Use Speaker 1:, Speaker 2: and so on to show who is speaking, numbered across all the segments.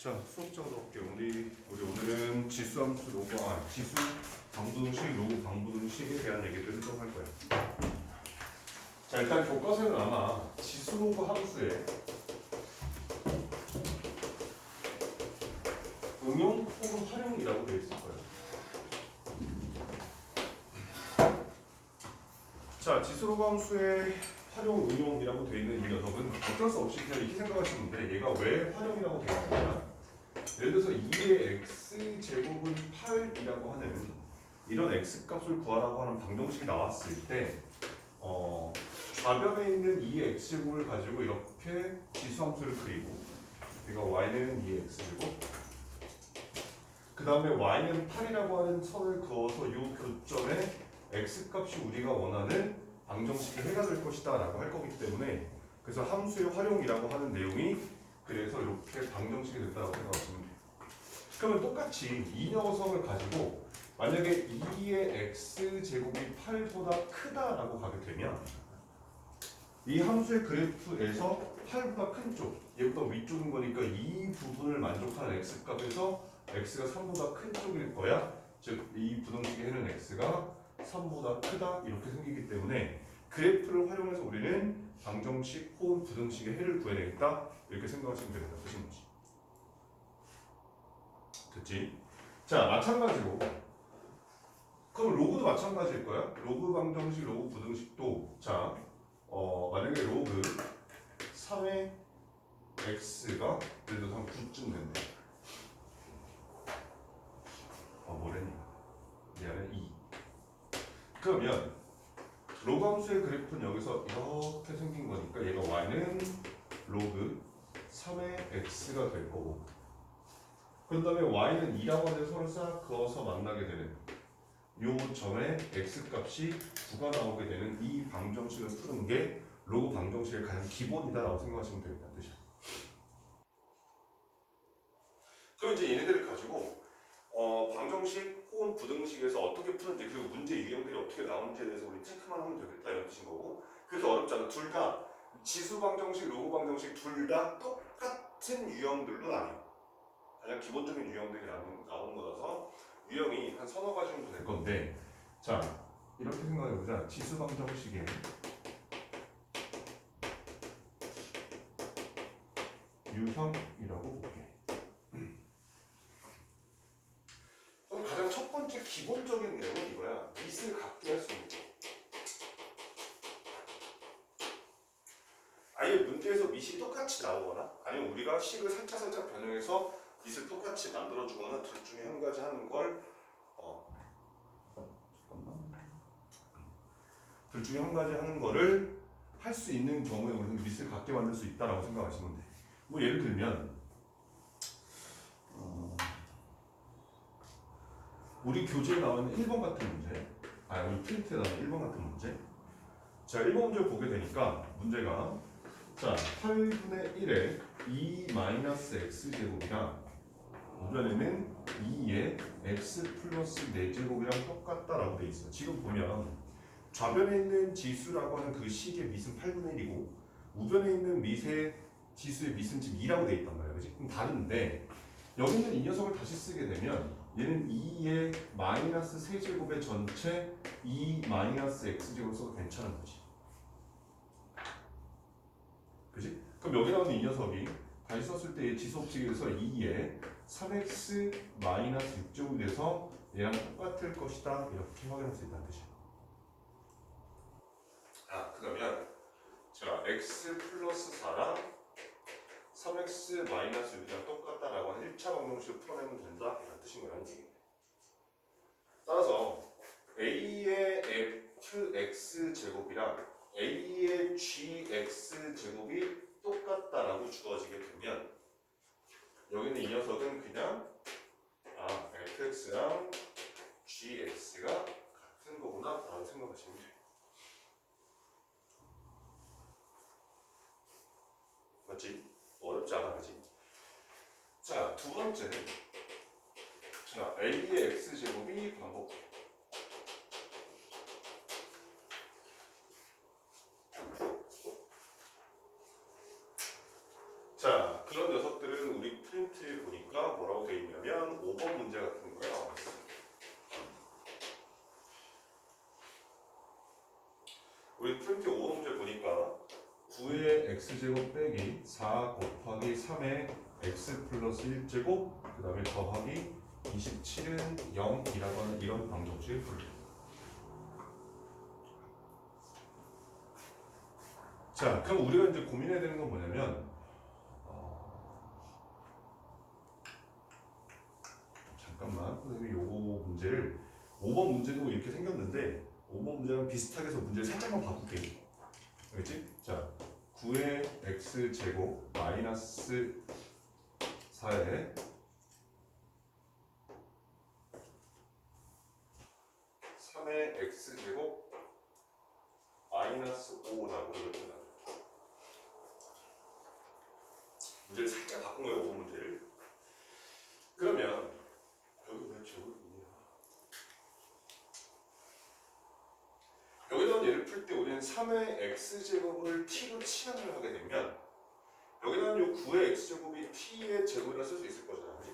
Speaker 1: 자, 수업장으로 볼게요. 우리 오늘은 지수함수 지수 방부등식, 로그 방부등식에 대한 얘기들을 좀 할 거예요. 자, 일단 교과서에는 아마 지수 로그 함수의 응용 혹은 활용이라고 되어 있을 거예요. 자, 지수 로그 함수의 활용, 응용이라고 되어 있는 이 녀석은 어쩔 수 없이 그냥 이렇게 생각하시면 돼. 얘가 왜 활용이라고 되어 있느냐? 예를 들어서 2의 x제곱은 8이라고 하는 이런 x값을 구하라고 하는 방정식이 나왔을 때 좌변에 있는 2의 x제곱을 가지고 이렇게 지수함수를 그리고 그러니까 y는 2의 x제곱 그 다음에 y는 8이라고 하는 선을 그어서 이 교점에 x값이 우리가 원하는 방정식이 해가 될 것이다 라고 할 거기 때문에 그래서 함수의 활용이라고 하는 내용이 그래서 이렇게 방정식이 됐다고 생각하시면 돼요. 그러면 똑같이 이 녀석을 가지고 만약에 2의 x제곱이 8보다 크다라고 가게 되면 이 함수의 그래프에서 8보다 큰 쪽, 얘보다 위쪽인 거니까 이 부분을 만족하는 x값에서 x가 3보다 큰 쪽일 거야. 즉 이 부등식의 해는 x가 3보다 크다 이렇게 생기기 때문에 그래프를 활용해서 우리는 방정식 혹은 부등식의 해를 구해내겠다 이렇게 생각하시면 되겠다 뜻인 거지. 됐지? 자, 마찬가지로 그럼 로그도 마찬가지일 거야. 로그 방정식, 로그 부등식도 자, 만약에 로그 3의 x가 예를 들어서 한 9쯤 된대. 뭐랬니? 미안해, 2. 그러면 로그 함수의 그래프는 여기서 이렇게 생긴 거니까 얘가 y는 로그 3의 x가 될 거고 그 다음에 y는 2라고 하는 선을 싹 그어서 만나게 되는 요 점에 x값이 9가 나오게 되는 이 방정식을 푸는 게 로그 방정식의 가장 기본이다라고 생각하시면 되겠다는 뜻이야. 그럼 이제 얘네들을 가지고 방정식 혹은 부등식에서 어떻게 푸는지 그리고 문제 유형들이 어떻게 나오는지에 대해서 우리 체크만 하면 되겠다 이런 뜻인 거고 그렇게 어렵지 않아. 둘 다 지수 방정식, 로그 방정식 둘 다 똑같은 유형들로 나뉘어. 가장 기본적인 유형들이 나오는 거라서 유형이 한 서너 가지 정도 될 건데 자 이렇게 생각해보자. 지수 방정식의 유형이라고 볼게. 가장 첫 번째 기본적인 내용은 이거야. 밑을 갖게 할 수 있는 거. 아예 문제에서 밑이 똑같이 나오거나 아니면 우리가 식을 살짝 변형해서 밑을 똑같이 만들어주거나 둘 중에 한 가지 하는 걸 둘 중에 한 가지 하는 거를 할 수 있는 경우에 우리는 밑을 갖게 만들 수 있다라고 생각하시면 돼. 뭐 예를 들면 우리 교재에 나오는 1번 같은 문제 우리 프린트에 나오는 1번 같은 문제 자 1번 문제를 보게 되니까 문제가 자 8분의 1에 2-x제곱이랑 우변에는 2의 x 플러스 4제곱이랑 똑같다라고 돼 있어. 지금 보면 좌변에 있는 지수라고 하는 그 식의 밑은 8분의 1이고 우변에 있는 밑의 지수의 밑은 지금 2라고 돼 있단 말이야. 그치? 그럼 다른데 여기 있는 이 녀석을 다시 쓰게 되면 얘는 2의 마이너스 세제곱의 전체 2 마이너스 x제곱을 써도 괜찮은 거지. 그치? 그럼 여기 나오는 이 녀석이 다시 썼을 때 지수법칙에서 2의 3x 마이너스 6제곱이 돼서 얘랑 똑같을 것이다 이렇게 확인할 수 있다는 뜻이야. 그러면 자 x 플러스 4랑 3x 마이너스 6이랑 똑같다라고 하는 1차 방정식을 풀어내면 된다 이런 뜻인 거야. 따라서 a의 fx제곱이랑 a의 gx제곱이 똑같다라고 주어지게 되면 여기는 이 녀석은 그냥 fx랑 gx가 같은 거구나 라고 생각하시면 돼요. 맞지? 어렵지 않아, 그지? 자, 두 번째는 자, a의 x제곱이 반복 자, 그런 녀석들은 우리 프린트에 보니까 보니까 뭐라고 돼 있냐면 5번 문제 같은 거에 나왔어. 우리 프린트 5번 문제 보니까 9의 x제곱 빼기 4 곱하기 3의 x 플러스 1제곱 그 다음에 더하기 27은 0이라고 하는 이런 방정식을 풀려. 자, 그럼 우리가 이제 고민해야 되는 건 뭐냐면 잠깐만, 선생님이 요거 문제를 5번 문제도 이렇게 생겼는데 5번 문제랑 비슷하게 해서 문제를 살짝만 바꿀게요. 알겠지? 자, 9의 x제곱 마이너스 4의 3의 x제곱 마이너스 5라고 이렇게 나와요. 문제를 살짝 바꾼 거예요, 5번 문제를. 그러면 여기 왜 제곱이 있냐? 여기다 얘를 풀 때 우리는 3의 x제곱을 t로 치환을 하게 되면 여기다는 요 9의 x제곱이 t의 제곱이라 쓸 수 있을 거잖아, 그렇지?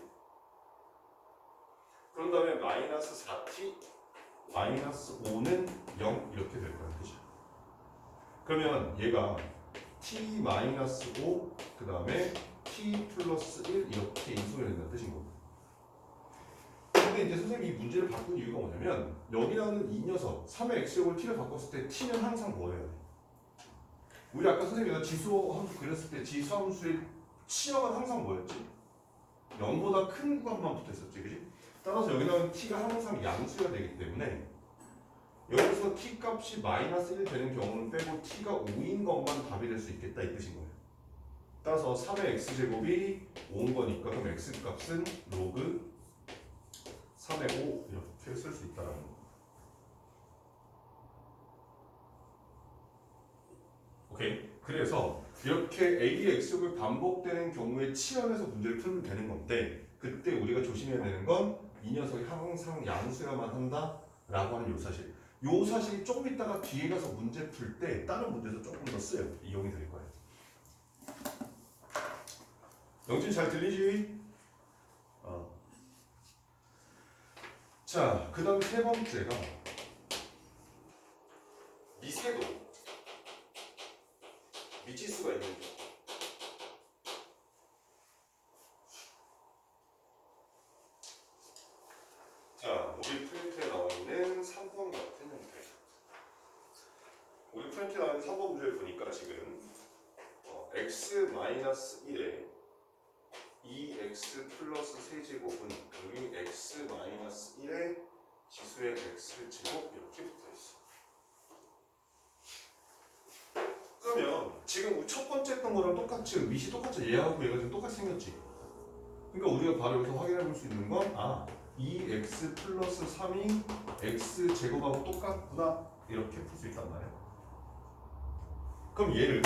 Speaker 1: 그런 다음에 마이너스 4t 마이너스 5는 0 이렇게 될 거야, 그치? 그러면 얘가 t 마이너스 5 그 다음에 t 플러스 1 이렇게 인수가 된다는 뜻인 거고. 근데 이제 선생님이 이 문제를 바꾼 이유가 뭐냐면 여기라는 이 녀석 3의 x제곱을 t를 바꿨을 때 t는 항상 뭐예요? 우리 아까 선생님이 지수 함수 그렸을 때 지수 함수의 치역은 항상 뭐였지? 0보다 큰 구간만 붙어있었지, 그지? 따라서 여기다는 t가 항상 양수가 되기 때문에 여기서 t 값이 마이너스 1 되는 경우는 빼고 t가 5인 것만 답이 될 수 있겠다 이 뜻인 거예요. 따라서 3의 x제곱이 5인 거니까 그럼 x 값은 로그 3의 5 이렇게 쓸 수 있다라는 거. 오케이? 그래서 이렇게 A의 x제곱이 반복되는 경우에 치환해서 문제를 풀면 되는 건데 그때 우리가 조심해야 되는 건 이 녀석이 항상 양수여만 한다라고 하는 요 사실. 요 사실이 조금 있다가 뒤에 가서 문제 풀 때 다른 문제에서 조금 더 쓰여요. 이용이 될 거예요. 영진 잘 들리지? 자, 그 다음 세 번째가 미세도 미지수가 있는 경우. 자, 우리 프린트에 나와 있는 3번 같은 형태. 우리 프린트에 나와 있는 3번 문제를 보니까 지금 x-1에 2x 플러스 세제곱은 여기 x-1에 지수의 x제곱 이렇게 붙어있어. 그러면 지금 첫 번째 했던 거랑 똑같이 밑이 똑같이 얘하고 얘가 지금 똑같이 생겼지. 그러니까 우리가 바로 여기서 확인해 볼 수 있는 건 2x 플러스 3이 x제곱하고 똑같구나 이렇게 풀 수 있단 말이야. 그럼 얘를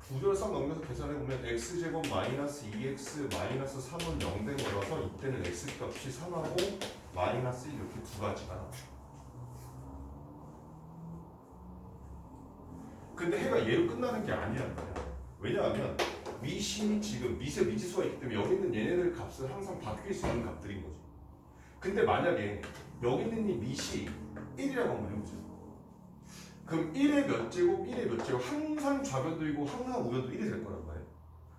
Speaker 1: 구조를 싹 넘겨서 계산해 보면 x제곱 마이너스 2x 마이너스 3은 0된 거라서 이때는 x값이 3하고 마이너스 1 이렇게 두 가지가 나와. 근데 해가 얘로 끝나는 게 아니란 말이야. 왜냐하면 밑이 지금 밑에 미지수가 있기 때문에 여기 있는 얘네들 값을 항상 바뀔 수 있는 값들인 거지. 근데 만약에 여기 있는 이 밑이 1이라고 한번 해보자. 그럼 1의 몇 제곱, 1의 몇 제곱 항상 좌변도이고 항상 우변도 1이 될 거란 말이에요.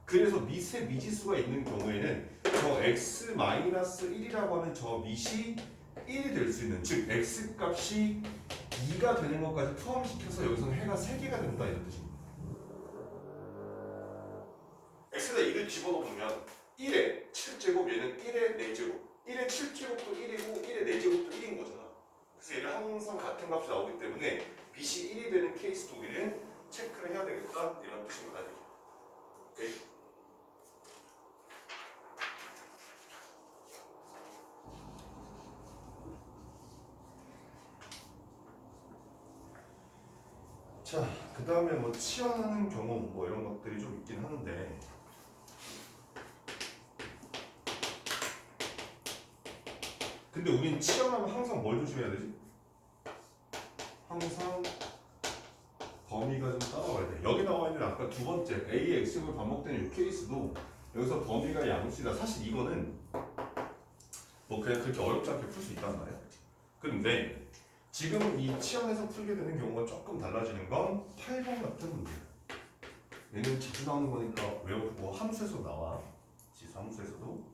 Speaker 1: 그래서 밑에 미지수가 있는 경우에는 저 x-1이라고 하는 저 밑이 1이 될 수 있는, 즉 x값이 2가 되는 것까지 포함시켜서 여기서는 해가 3개가 된다 이런 뜻입니다. x에다 2를 집어넣으면 1의 7제곱 얘는 1의 4제곱 1의 7제곱도 1이고 1의 4제곱도 1인 거잖아. 그래서 얘는 항상 같은 값이 나오기 때문에 빛이 1이 되는 케이스도 우리는 체크를 해야 되겠다 이런 뜻입니다. 오케이? 자, 그 다음에 뭐 치환하는 경우 뭐 이런 것들이 좀 있긴 하는데 근데 우린 치환하면 항상 뭘 조심해야 되지? 항상 범위가 좀 따라와야 돼. 여기 나와 있는 아까 두 번째 A의 x제곱이 반복되는 이 케이스도 여기서 범위가 양수이다. 사실 이거는 뭐 그냥 그렇게 어렵지 않게 풀 수 있단 말이야. 그런데 지금 이 치환에서 풀게 되는 경우가 조금 달라지는 건 8번 같은 문제야. 얘는 자주 나오는 거니까 외우고 함수에서 나와. 지수 함수에서도.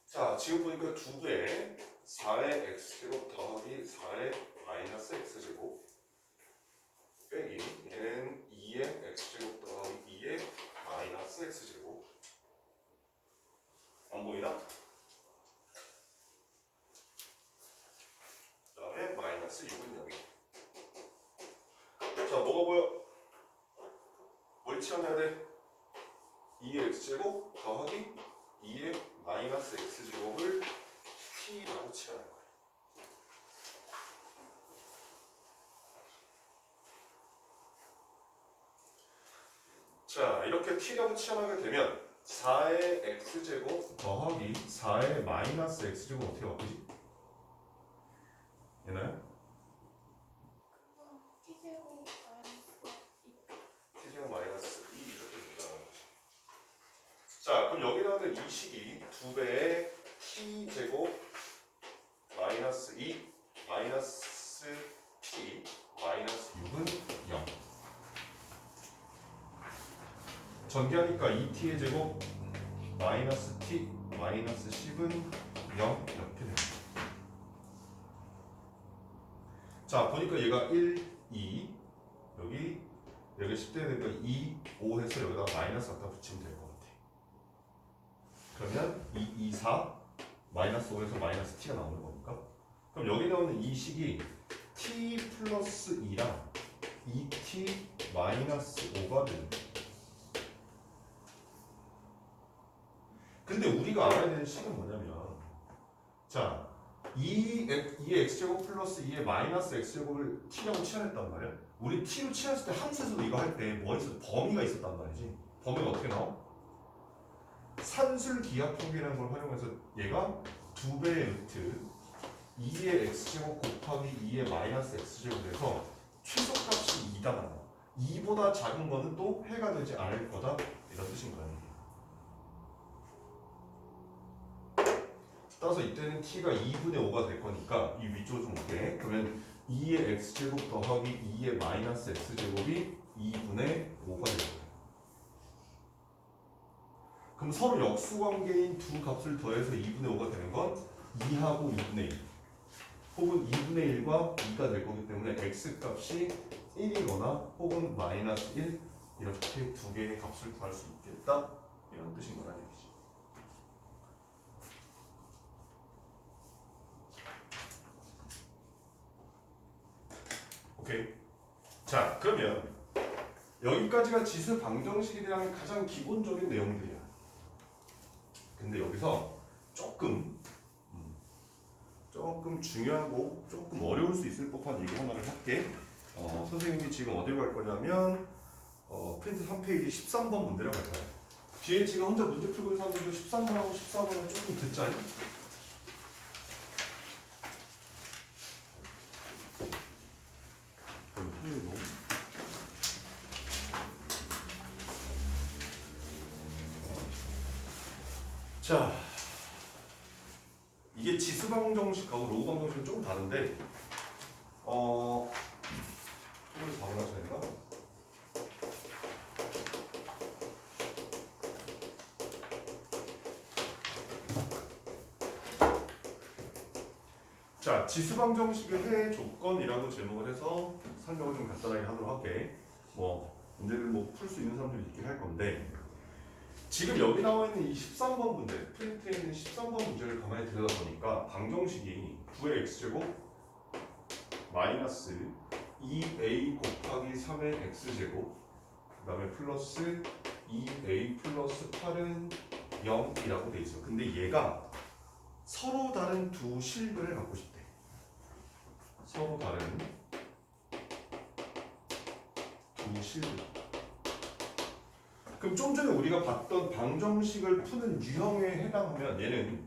Speaker 1: 자, 지금 보니까 두 배 4의 x제곱 더하기 4의 마이너스 x제곱 빼기 얘는 2의 x제곱 더하기 2의 마이너스 x제곱. 안 보이나? 그 다음에 마이너스 6은 여기. 자, 뭐가 보여? 뭘 치환해야 돼? 2의 x제곱 더하기 2의 마이너스 x제곱을 t라고 치환할 거야. 자, 이렇게 t라고 치환하게 되면 4의 x제곱 더하기 4의 마이너스 x제곱 어떻게 바꾸지? 얘나요? t제곱 마이너스 2 이렇게 된다는 거지. 자, 그럼 여기 나오는 이 식이 2배의 t제곱 마이너스 2 마이너스 t 마이너스 6은 0. 전개하니까 2t의 제곱 마이너스 t 마이너스 10은 0 이렇게 됩니다. 자, 보니까 얘가 1, 2 여기 10대 되니까 2, 5 해서 여기다 마이너스 갖다 붙이면 될 것 같아. 그러면 2, 2, 4 마이너스 5에서 마이너스 t가 나오는 거니까. 그럼 여기 나오는 이 식이 t 플러스 2랑 2t 마이너스 5가 되는 거야. 근데 우리가 알아야 되는 식은 뭐냐면, 자, 2의 x제곱 플러스 2의 마이너스 x제곱을 t라고 치환했단 말이야. 우리 t로 치환했을 때 함수에서도 이거 할 때 뭐 있어? 범위가 있었단 말이지. 범위가 어떻게 나와? 산술기하폭이라는 걸 활용해서 얘가 2배의 루트 2의 x제곱 곱하기 2의 마이너스 x제곱에서 최소값이 2다 나와. 2보다 작은 거는 또 해가 되지 않을 거다, 이런 뜻인 거야. 따라서 이때는 t가 2분의 5가 될 거니까 이 위쪽으로 좀 올게. 그러면 2의 x제곱 더하기 2의 마이너스 x제곱이 2분의 5가 될 거야. 그럼 서로 역수관계인 두 값을 더해서 2분의 5가 되는 건 2하고 2분의 1 혹은 2분의 1과 2가 될 거기 때문에 x값이 1이거나 혹은 마이너스 1 이렇게 두 개의 값을 구할 수 있겠다, 이런 뜻인 거란 얘기지. 오케이. 자, 그러면 여기까지가 지수 방정식에 대한 가장 기본적인 내용들이야. 근데 여기서 조금 중요하고 조금 어려울 수 있을 법한 얘기 하나를 할게. 선생님이 지금 어디로 갈 거냐면 프린트 3페이지 13번 문제로 갈 거야. 뒤에 지금 혼자 문제 풀고 있는 사람들도 13번하고 14번을 조금 듣자니? 자, 이게 지수 방정식하고 로우 방정식은 좀 다른데, 이걸 바로 맞춰야 되나? 자, 지수 방정식의 해 조건이라고 제목을 해서 설명을 좀 간단하게 하도록 할게. 문제를 풀 수 있는 사람들이 있긴 할 건데, 지금 여기 나와 있는 이 13번 문제, 프린트에 있는 13번 문제를 가만히 들여다보니까 방정식이 9의 x제곱 마이너스 2a 곱하기 3의 x제곱 그 다음에 플러스 2a 플러스 8은 0이라고 돼 있어. 근데 얘가 서로 다른 두 실근을 갖고 싶대. 서로 다른 두 실근. 그럼 좀 전에 우리가 봤던 방정식을 푸는 유형에 해당하면 얘는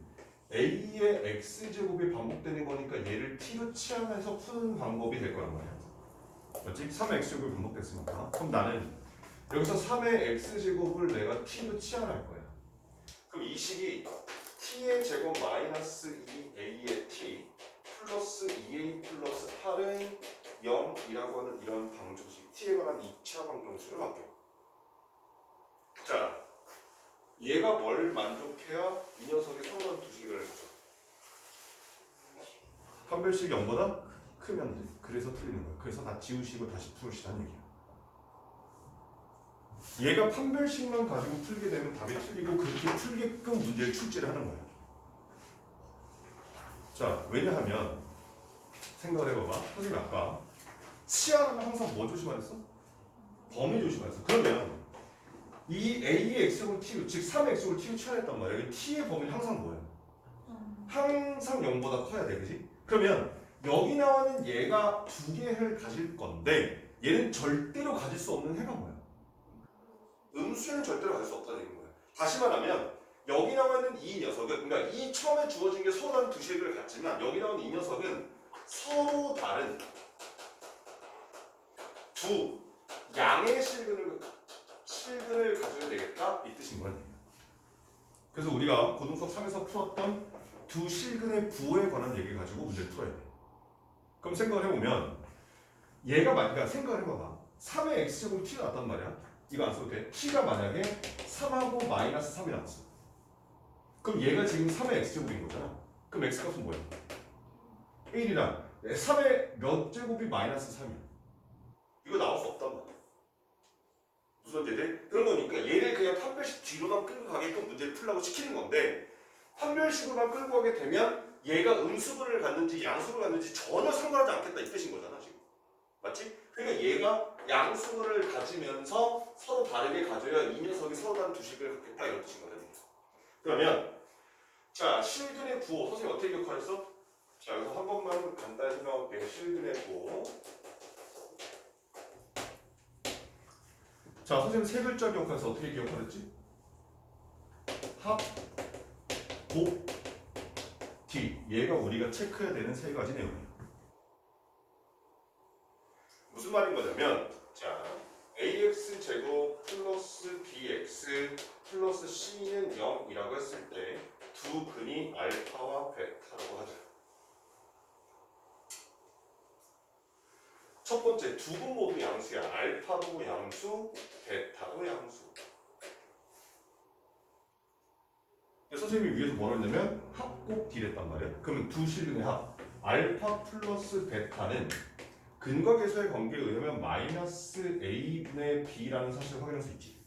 Speaker 1: a의 x제곱이 반복되는 거니까 얘를 t로 치환해서 푸는 방법이 될 거란 말이야. 맞지? 3의 x제곱이 반복됐으니까. 그럼 나는 여기서 3의 x제곱을 내가 t로 치환할 거야. 그럼 이 식이 t의 제곱 마이너스 2a의 t 플러스 2a 플러스 8은 0이라고 하는 이런 방정식 t에 관한 2차 방정식을 바뀌어. 자, 얘가 뭘 만족해야 이 녀석의 성분 두 식을 해줘. 판별식이 0보다 크면 돼. 그래서 틀리는 거야. 그래서 다 지우시고 다시 풀으시라는 얘기야. 얘가 판별식만 가지고 풀게 되면 답이 틀리고 그렇게 풀게끔 문제를 출제를 하는 거야. 자, 왜냐하면 생각을 해봐봐. 선생님 아까 치환하면 항상 뭐 조심하랬어? 범위 조심하랬어. 그러면 이 a의 x제곱 t, 즉 3의 x제곱을 t로 치환했단 말이야. t의 범위는 항상 뭐야? 항상 0보다 커야 돼, 그지? 그러면 여기 나오는 얘가 두 개를 가질 건데 얘는 절대로 가질 수 없는 해가 뭐야? 음수에는 절대로 가질 수 없다는 얘기인 거야. 다시 말하면 여기 나와 있는 이 녀석은, 그러니까 이 처음에 주어진 게 서로 다른 두 식을 갖지만 여기 나오는 이 녀석은 서로 다른 두 양의 실근을 가져야 되겠다 이 뜻인 거야. 그래서 우리가 고등수학 3에서 풀었던 두 실근의 부호에 관한 얘기 가지고 문제를 풀어야 돼. 그럼 생각을 해보면 얘가 그러니까 생각을 해봐봐. 3의 x제곱 t가 나왔단 말이야. 이거 안 써도 돼. t가 만약에 3하고 마이너스 3이 나왔어. 그럼 얘가 지금 3의 x제곱인 거잖아. 그럼 x값은 뭐야? 1이랑 3의 몇 제곱이 마이너스 3이야. 이거 나올 수 없단 말이야. 무슨 말인지? 그런 거니까 얘를 그냥 판별식 뒤로만 끌고 가게끔 문제를 풀라고 시키는 건데 판별식으로만 끌고 가게 되면 얘가 음수분을 갖는지 양수를 갖는지 전혀 상관하지 않겠다 이 뜻인 거잖아 지금. 맞지? 그러니까 얘가 양수를 가지면서 서로 다르게 가져야 이 녀석이 서로 다른 두 식을 갖겠다 이런 뜻인 거거든요. 그러면 자 실근의 부호 선생님 어떻게 기억하셨어? 자 여기서 한 번만 간단히 생각해볼게요. 실근의 부호. 자 선생님 세 글자 기억해서 어떻게 기억하랬지? 합, 곱, t. 얘가 우리가 체크해야 되는 세 가지 내용이에요. 무슨 말인 거냐면 자 ax 제곱 플러스 bx 플러스 c는 0이라고 했을 때 두 근이 알파와 베타라고 하죠. 첫 번째 두 근 모두 양수야. 알파도 양수, 베타도 양수. 선생님이 위에서 뭐라 했냐면 합곱 D랬단 말이야. 그러면 두 실근의 합 알파 플러스 베타는 근과 계수의 관계에 의하면 마이너스 A분의 B라는 사실을 확인할 수 있지.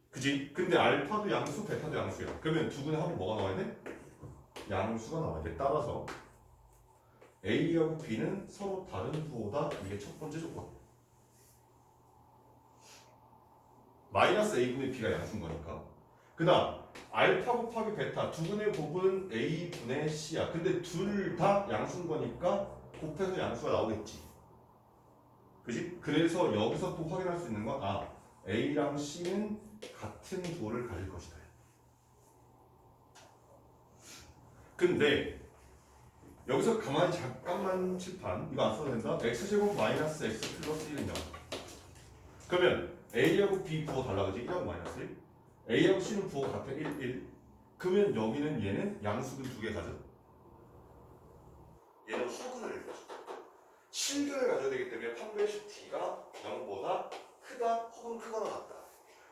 Speaker 1: 그지? 근데 알파도 양수, 베타도 양수야. 그러면 두 근의 합은 뭐가 나와야 돼? 양수가 나와야 돼. 따라서 A하고 B는 서로 다른 부호다. 이게 첫 번째 조건. 마이너스 A분의 B가 양수인 거니까. 그 다음 알파 곱하기 베타 두 근의 곱은 A분의 C야. 근데 둘 다 양수인 거니까 곱해서 양수가 나오겠지. 그지? 그래서 여기서 또 확인할 수 있는 건 A랑 C는 같은 부호를 가질 것이다. 근데 여기서 가만히 잠깐만 칠판 이거 안 써도 된다. x제곱 마이너스 x 플러스 1은 0. 그러면 A하고 B 부호 달라가지 1하고 마이너스 1. A하고 C는 부호 같아 1, 1. 그러면 여기는 얘는 양수근 두 개 가져. 얘는 허근을 가져. 실근을 가져야 되기 때문에 판별식 D가 0보다 크다 혹은 크거나 같다.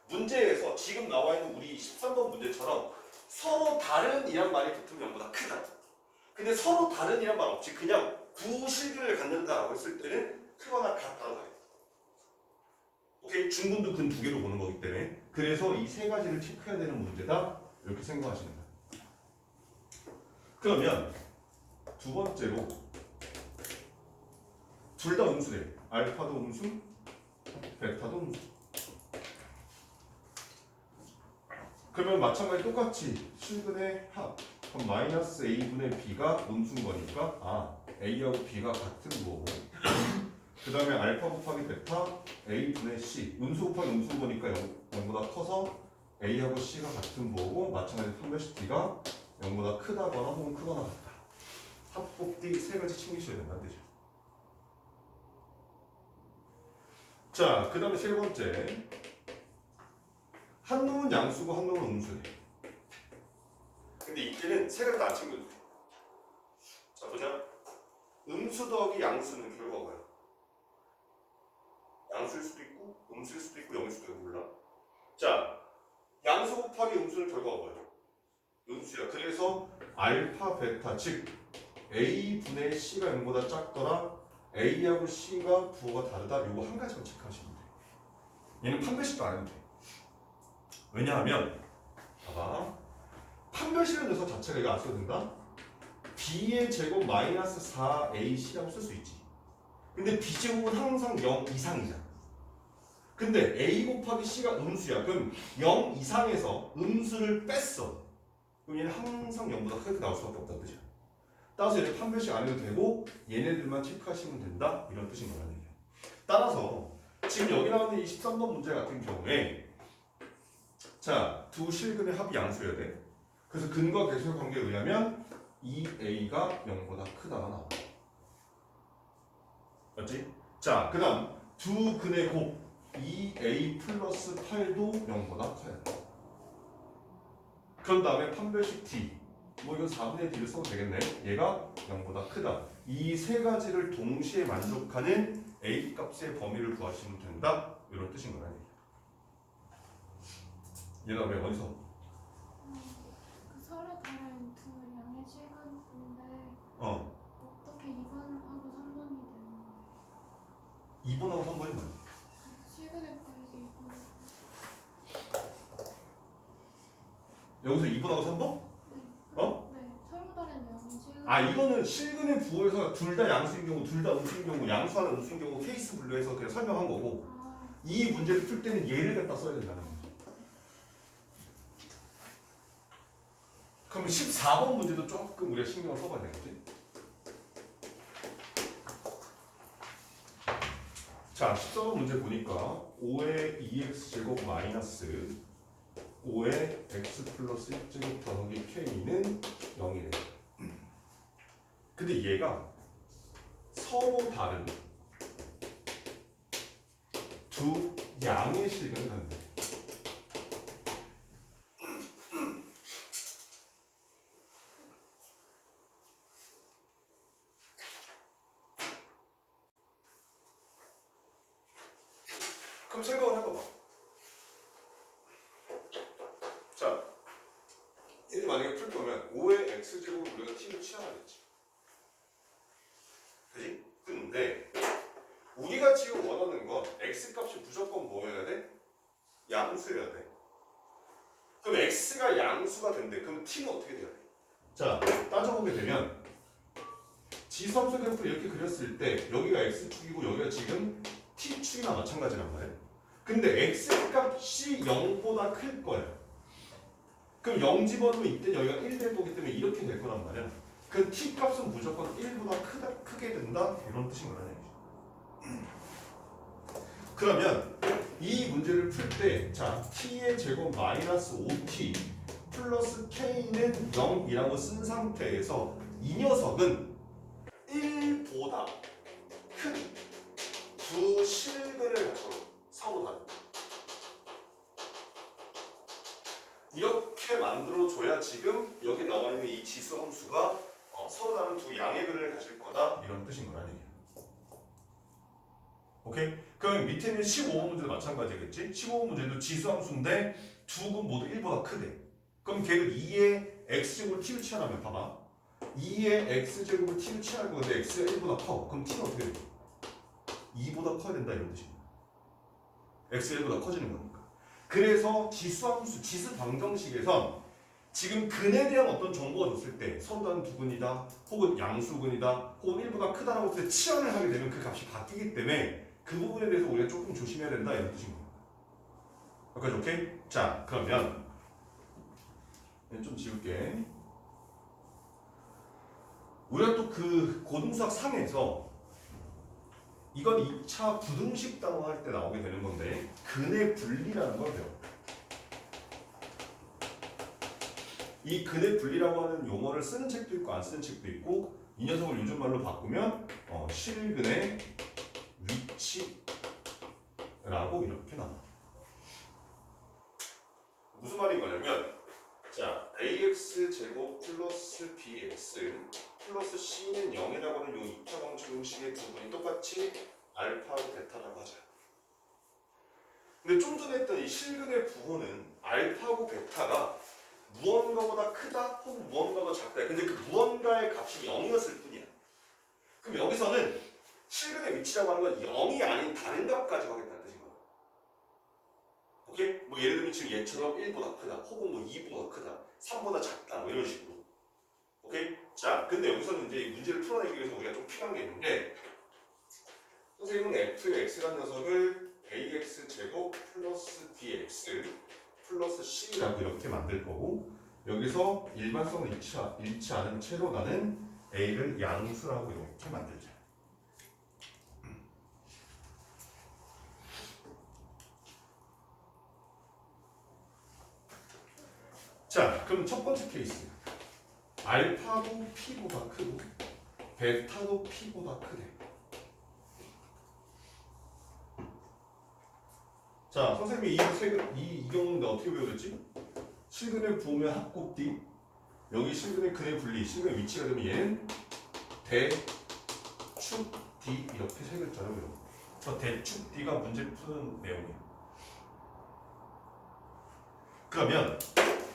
Speaker 1: 문제에서 지금 나와 있는 우리 13번 문제처럼 서로 다른 이란 말이 붙으면 0보다 크다. 근데 서로 다른 이란 말 없이 그냥 부실근을 갖는다라고 했을 때는 크거나 같다고 해요. 오케이? 중근도 근 두 개로 보는 거기 때문에 그래서 이 세 가지를 체크해야 되는 문제다 이렇게 생각하시는 거예요. 그러면 두 번째로 둘 다 음수래. 알파도 음수, 베타도 음수. 그러면 마찬가지 똑같이 실근의 합 그럼 마이너스 A분의 B가 음수인 거니까 A하고 B가 같은 거고 그 다음에 알파 곱하기 베타 A분의 C 음수 곱하기 음수인 거니까 0보다 커서 A하고 C가 같은 거고 마찬가지로 판별식 D가 0보다 크다거나 혹은 크거나 같다. 합곱 D 세 가지 챙기셔야 된다는 뜻이죠. 자, 그 다음에 세 번째. 한 놈은 양수고 한 놈은 음수네. 근데 이때는 세 가지 다 안 챙겨도 돼. 자, 보자. 음수 더하기 양수는 결과가 뭐야? 양수일 수도 있고, 음수일 수도 있고, 영일 수도 있고, 몰라. 자, 양수 곱하기 음수는 결과가 뭐야? 음수야. 그래서 알파, 베타, 즉 A분의 C가 0보다 작더라. A하고 C가 부호가 다르다. 요거 한 가지만 체크하시면 돼. 얘는 판별식도 안 해도 돼. 왜냐하면 봐봐. 판별식의 녀석 자체가 이거 안 써도 된다. B의 제곱 마이너스 4AC라고 쓸 수 있지. 근데 B제곱은 항상 0 이상이잖아. 근데 A 곱하기 C가 음수야. 그럼 0 이상에서 음수를 뺐어. 그럼 얘는 항상 0보다 크게 나올 수밖에 없다는 뜻이야. 따라서 얘는 판별식 안 해도 되고 얘네들만 체크하시면 된다. 이런 뜻인 거란 얘기야. 따라서 지금 여기 나오는 23번 문제 같은 경우에 자, 두 실근의 합이 양수여야 돼. 그래서 근과 계수의 관계에 의하면 2a가 0보다 크다가 나와. 맞지? 자, 그 다음 두 근의 곱 2a 플러스 8도 0보다 커야 돼. 그런 다음에 판별식 t 뭐 이건 4분의 d를 써도 되겠네. 얘가 0보다 크다. 이 세 가지를 동시에 만족하는 a 값의 범위를 구하시면 된다. 이런 뜻인 거야. 얘가 왜 어디서?
Speaker 2: 그 서로 다른 두 양의 시간인데 어떻게 2번하고 3번이 되는 거예요?
Speaker 1: 2번하고 3번이 뭐야?
Speaker 2: 시간에 따라서 2번.
Speaker 1: 여기서 2번하고 3번?
Speaker 2: 네.
Speaker 1: 어?
Speaker 2: 네. 서로 다른 양의 시간.
Speaker 1: 아, 이거는 실근의 부호에서 둘 다 양수인 경우, 둘 다 음수인 경우, 양수하는 음수인 경우 케이스 분류해서 그냥 설명한 거고 이 문제를 풀 때는 얘를 갖다 써야 된다는 거지. 그럼 14번 문제도 조금 우리가 신경을 써봐야 되겠지? 자, 14번 문제 보니까 5의 2x제곱 마이너스 5의 x 플러스 1제곱 더하기 k는 0이래. 근데 얘가 서로 다른 두 양의 실근을 갖는다. 그럼 생각을 해봐봐. 자, 얘를 만약에 풀 거면 5의 x제곱을 우리가 t를 취하겠지. 그지? 근데 우리가 지금 원하는 건 x값이 무조건 뭐여야 돼? 양수여야 돼. 그럼 x가 양수가 된대. 그럼 t는 어떻게 돼야 돼? 자, 따져보게 되면 지수함수 그래프 이렇게 그렸을 때 여기가 x축이고 여기가 지금 t축이나 마찬가지란 말이에요. 근데 x값이 0보다 클 거야. 그럼 0 집어넣으면 이때 여기가 1 될 거기 때문에 이렇게 될 거란 말이야. 그 t값은 무조건 1보다 크게 된다. 이런 뜻인 거란 얘기죠. 그러면 이 문제를 풀 때 자, t의 제곱 마이너스 5t 플러스 k는 0이라고 쓴 상태에서 이 녀석은 1보다 큰 두 실근을 가져 서로 다른 이렇게 만들어줘야 지금 여기 나와 있는 이 지수 함수가 서로 다른 두 양의 근을 가질 거다 이런 뜻인 거란 얘기야. 오케이? 그럼 밑에 있는 15번 문제도 마찬가지겠지? 15번 문제도 지수 함수인데 두 근 모두 1보다 크대. 그럼 걔를 2의 x제곱을 t로 취하면 봐봐. 2의 x제곱을 t로 취할 건데 x가 1보다 커. 그럼 t는 어떻게 돼? 2보다 커야 된다 이런 뜻입니다. x가 1보다 커지는 거니까. 그래서 지수함수, 지수 방정식에선 지금 근에 대한 어떤 정보가 줬을 때 서로 다른 두 근이다, 혹은 양수근이다, 혹은 1보다 크다라고 해서 치환을 하게 되면 그 값이 바뀌기 때문에 그 부분에 대해서 우리가 조금 조심해야 된다 이런 뜻인 겁니다. 여기까지 오케이? 자, 그러면 좀 지울게. 우리가 또 그 고등수학 3에서 이건 2차 부등식 단원 할 때 나오게 되는 건데 근의 분리라는 걸 배워. 이 근의 분리라고 하는 용어를 쓰는 책도 있고 안 쓰는 책도 있고 이 녀석을 요즘 말로 바꾸면 실근의 위치 라고 이렇게 나와. 무슨 말인 거냐면 자 ax 제곱 플러스 bx 플러스 c는 0이라고 하는 이 2차 방정식의 부분이 똑같이 알파하고 베타라고 하자. 근데 좀 전에 했던 이 실근의 부호는 알파하고 베타가 무언가보다 크다 혹은 무언가보다 작다. 근데 그 무언가의 값이 0이었을 뿐이야. 그럼 여기서는 실근의 위치라고 하는 건 0이 아닌 다른 값까지 하겠다는 뜻인 거야. 오케이? 뭐 예를 들면 지금 얘처럼 1보다 크다 혹은 뭐 2보다 크다 3보다 작다 뭐 이런 식으로. 오케이? 자, 근데 여기서는 이제 이 문제를 풀어내기 위해서 우리가 좀 필요한 게 있는데 선생님은 f의 x라는 녀석을 ax 제곱 플러스 bx 플러스 c라고 이렇게 만들 거고 여기서 일반성을 잃지 않은 채로 나는 a를 양수라고 이렇게 만들자. 자, 그럼 첫 번째 케이스 알파도 p보다 크고 베타도 p보다 크대. 자, 선생님이 이 경우는 어떻게 배우랬지? 실근을 부으면 합곱 D, 여기 실근의 근의 분리, 실근의 위치가 되면 얘는 대축 D 이렇게 세 글자로 외워. 저 대축 D가 문제 푸는 내용이에요. 그러면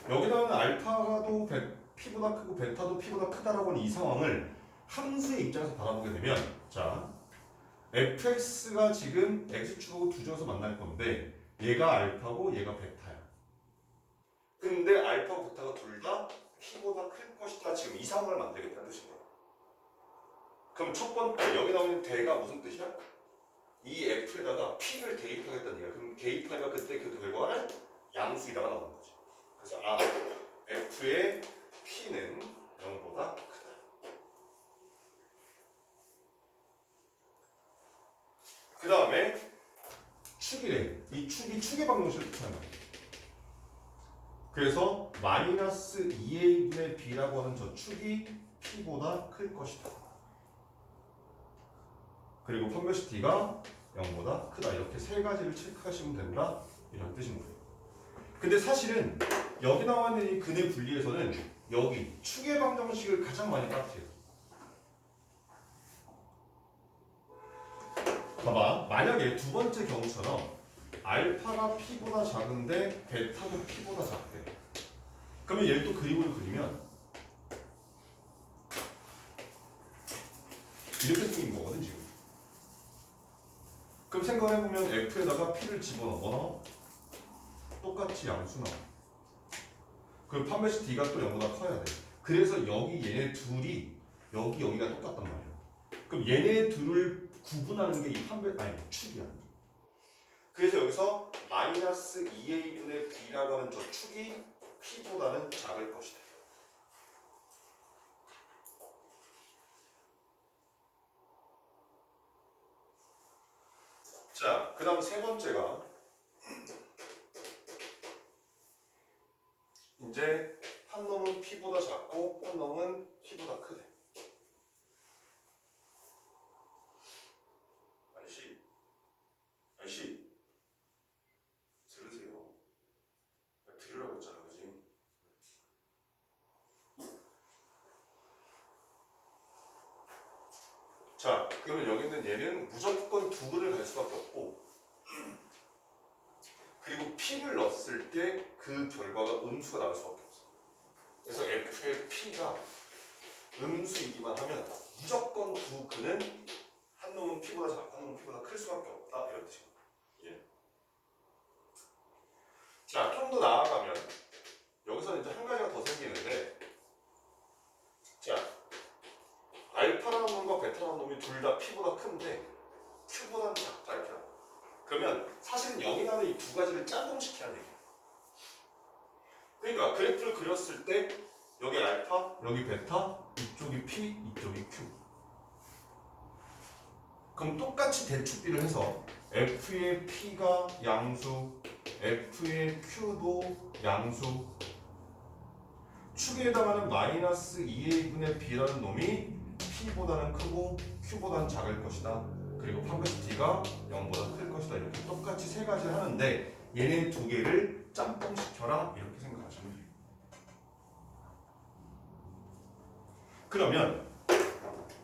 Speaker 1: 여기다가는 알파도 P보다 크고 베타도 P보다 크다라고 하는 이 상황을 함수의 입장에서 바라보게 되면 자 fx가 지금 x축하고 두 점에서 만날 건데 얘가 알파고 얘가 베타야. 근데 알파고 베타가 둘 다 p보다 클 것이다. 지금 이 상황을 만들겠다는 뜻인 거야. 그럼 첫 번째 여기 나오는 대가 무슨 뜻이야? 이 f에다가 p를 대입하겠다는 얘기야. 그럼 대입하니까 그때 그 결과는 양수이다가 나오는 거지. 그래서 f의 p는 0보다 크다. 그 다음에 축이래. 이 축이 축의 방정식을 뜻하는 거야. 그래서 마이너스 2a분의 b라고 하는 저 축이 p보다 클 것이다. 그리고 판별식 d가 0보다 크다. 이렇게 세 가지를 체크하시면 된다. 이런 뜻인 거예요. 근데 사실은 여기 나와 있는 이 근의 분리에서는 여기 축의 방정식을 가장 많이 빠뜨려요. 봐봐, 만약에 두 번째 경우처럼 알파가 p보다 작은데 베타도 p보다 작대. 그러면 얘를 또 그림으로 그리면 이렇게 생긴 거거든 지금. 그럼 생각해보면 f에다가 p를 집어넣어 똑같이 양수 나와. 그리고 판별식 d가 또 0보다 커야 돼. 그래서 여기 얘네 둘이 여기가 똑같단 말이야. 그럼 얘네 둘을 구분하는 게 이 축이야. 그래서 여기서 마이너스 2a분의 b라고 하는 저 축이 p보다는 작을 것이다. 자, 그 다음 세 번째가 이제 한 놈은 p보다 작고 한 놈은 p보다 크대. 아저씨 들으세요. 들으라고 했잖아, 그지? 자, 그러면 여기 있는 얘는 무조건 두 근을 갈 수밖에 없고, 그리고 p를 넣었을 때 그 결과가 음수가 나올 수밖에 없어. 그래서 f의 p가 음수이기만 하면 무조건 두 근은 한 놈은 p보다 작고 한 놈은 p보다 클 수밖에 없다. 이런 뜻입니다. 예. 자, 좀 더 나아가면 여기서는 이제 한 가지가 더 생기는데, 자, 알파라는 놈과 베타라는 놈이 둘 다 p보다 큰데 q보다는 작다 이렇게 나와. 그러면 사실은 여기 나는 이 두 가지를 짝꿍시키는 얘기야. 그러니까 그래프를 그렸을 때 여기 알파, 여기 베타, 이쪽이 p, 이쪽이 q. 그럼 똑같이 대축비를 해서 f의 p가 양수, f의 q도 양수, 축에 해당하는 마이너스 2a분의 b라는 놈이 p보다는 크고 q보다는 작을 것이다. 그리고 판별식 t가 0보다 클 것이다. 이렇게 똑같이 세 가지를 하는데 얘네 두 개를 짬뽕시켜라 이렇게 생각하시면 돼요. 그러면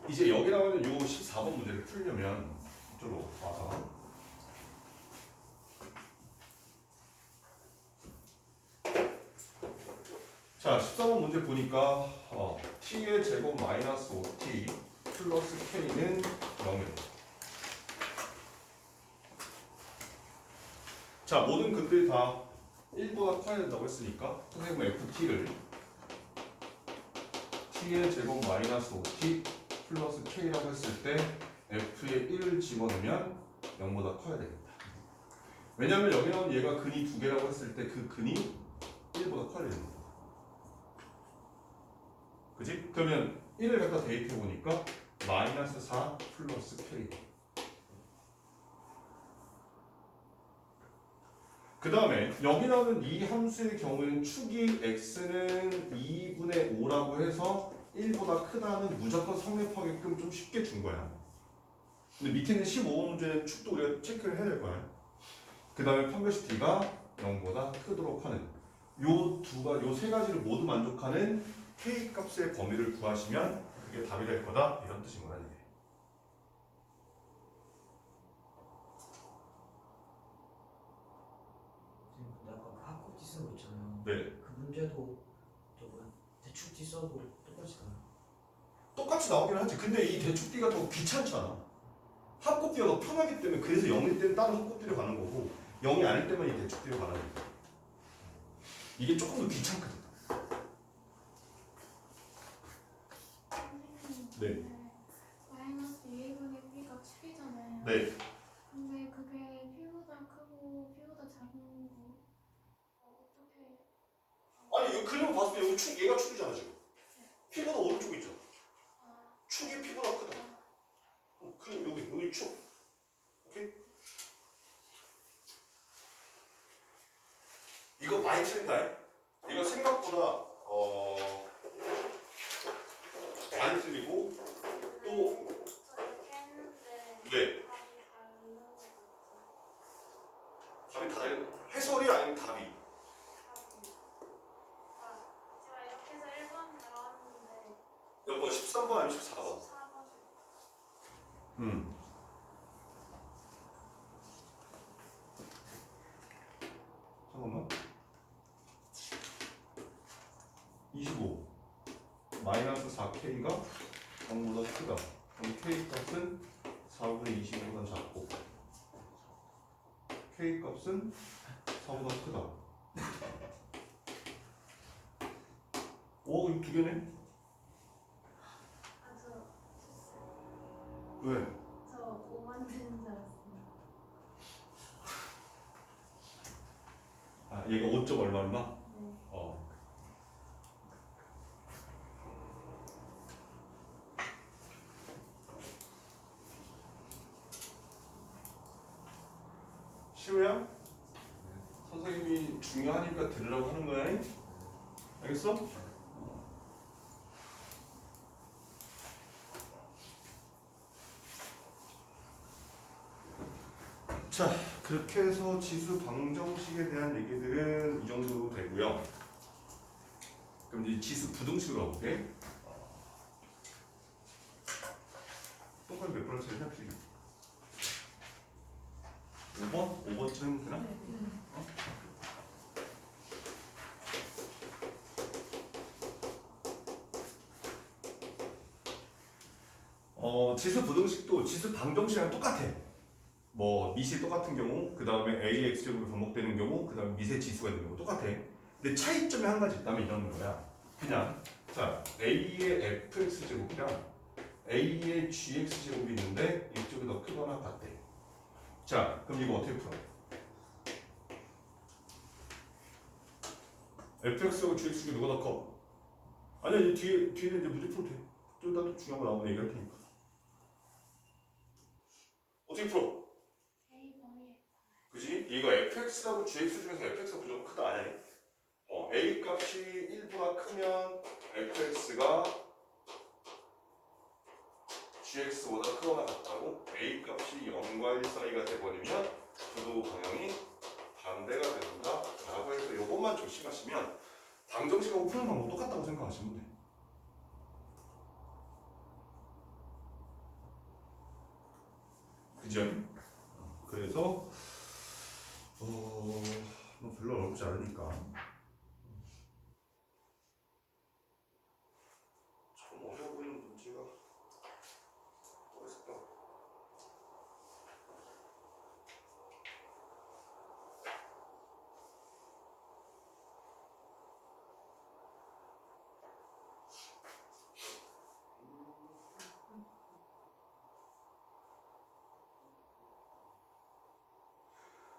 Speaker 1: 이제 여기 나오는 요 14번 문제를 풀려면 이쪽으로 와서 자 14번 문제 보니까 t의 제곱 마이너스 5t 플러스 k는 0이에요. 자 모든 근들이 다 1보다 커야 된다고 했으니까 선생님은 ft를 t의 제곱 마이너스 5t 플러스 k라고 했을 때 f에 1을 집어넣으면 0보다 커야 되겠다. 왜냐면 여기 나온 얘가 근이 두 개라고 했을 때 그 근이 1보다 커야 되는 거야. 그지? 그러면 1을 갖다 대입해 보니까 마이너스 4 플러스 k. 그 다음에 여기 나오는 이 함수의 경우에는 축이 x는 2분의 5라고 해서 1보다 크다는 무조건 성립하게끔 좀 쉽게 준 거야. 근데 밑에 있는 15번 문제는 축도 우리가 체크를 해야 될 거야. 그 다음에 판별식 t가 0보다 크도록 하는 요 세 가지를 모두 만족하는 k 값의 범위를 구하시면 그게 답이 될 거다 이런 뜻인 거야. 이게.
Speaker 3: 근데 아까 그 합곡지 쓴 거 있잖아요.
Speaker 1: 네.
Speaker 3: 그 문제도 저거 대축지 써도 똑같이 나요.
Speaker 1: 똑같이 나오긴 하지. 근데 이 대축비가 더 귀찮잖아. 합곱비가 더 편하기 때문에 그래서 0일 때는 따로 합곱비로 가는 거고 0이 아닐 때만 이 대축비로 가는 거야. 이게 조금 더 귀찮거든.
Speaker 2: 선생님,
Speaker 1: 네.
Speaker 2: 근데 마이너스 2분의 b가 축이잖아요.
Speaker 1: 네.
Speaker 2: 근데 그게 p보다 크고 p보다 작은 거 어떻게?
Speaker 1: 아니 이거 그림을 봤을 때 여기 축 얘가 축이잖아 지금. 피보다 오른쪽에 있죠. 축이 피보다 크다. 그럼 여기 축. 오케이? 이거 많이 틀린다. 이거 생각보다 많이 틀리고 또 네. 답이 다른 해설이 아니면 답이.
Speaker 2: 제가 이렇게 해서 1번 나왔는데
Speaker 1: 몇 번? 13번 아니면 14번?
Speaker 2: 4번.
Speaker 1: 잠깐만. 25 마이너스 4k가 0보다 크다. 그럼 k 값은 4분의 25보다 작고 k 값은 4보다 크다. 오, 이거 두 개네? 왜?
Speaker 2: 저 5만 되는 줄 알았어요.
Speaker 1: 아, 얘가 5점 얼마?
Speaker 2: 네.
Speaker 1: 시우야? 선생님이 중요하니까 들으라고 하는 거야. 알겠어? 자, 그렇게 해서 지수 방정식에 대한 얘기들은 이 정도로 되고요. 그럼 이제 지수 부등식으로 가볼게. 똑같이 몇 번을 쓰냐, 지금? 5번? 5번쯤 하면 되나? 지수 부등식도 지수 방정식이랑 똑같아. 뭐 미시 똑같은 경우, 그 다음에 ax 제곱이 반복되는 경우, 그 다음에 미세 지수가 있는 경우 똑같아. 근데 차이점이 한 가지 있다면 이런 거야. 그냥 자 a의 fx 제곱이랑 a의 gx 제곱이 있는데 이쪽이 더 크거나 같대. 자 그럼 이거 어떻게 풀어? fx하고 gx 중에 누가 더 커? 아니야 이 뒤에는 이제 문제 풀어도 돼. 좀 이따 또 중요한 거 나오면 얘기할 테니까. 어떻게 풀어?
Speaker 2: A 범위에
Speaker 1: 그지? 이거 fx하고 gx 중에서 fx가 무조건 크다 아니야? a 값이 1보다 크면 fx가 gx보다 크거나 같다고 a 값이 0과 1 사이가 돼버리면 부도 방향이 반대가 된다 라고 해서 이것만 조심하시면 방정식하고 푸는 방법 똑같다고 생각하시면 돼요. 그죠? 그래서 뭐 별로 어렵지 않으니까 좀 어려워 보이는 문제가 뭐가 있을까?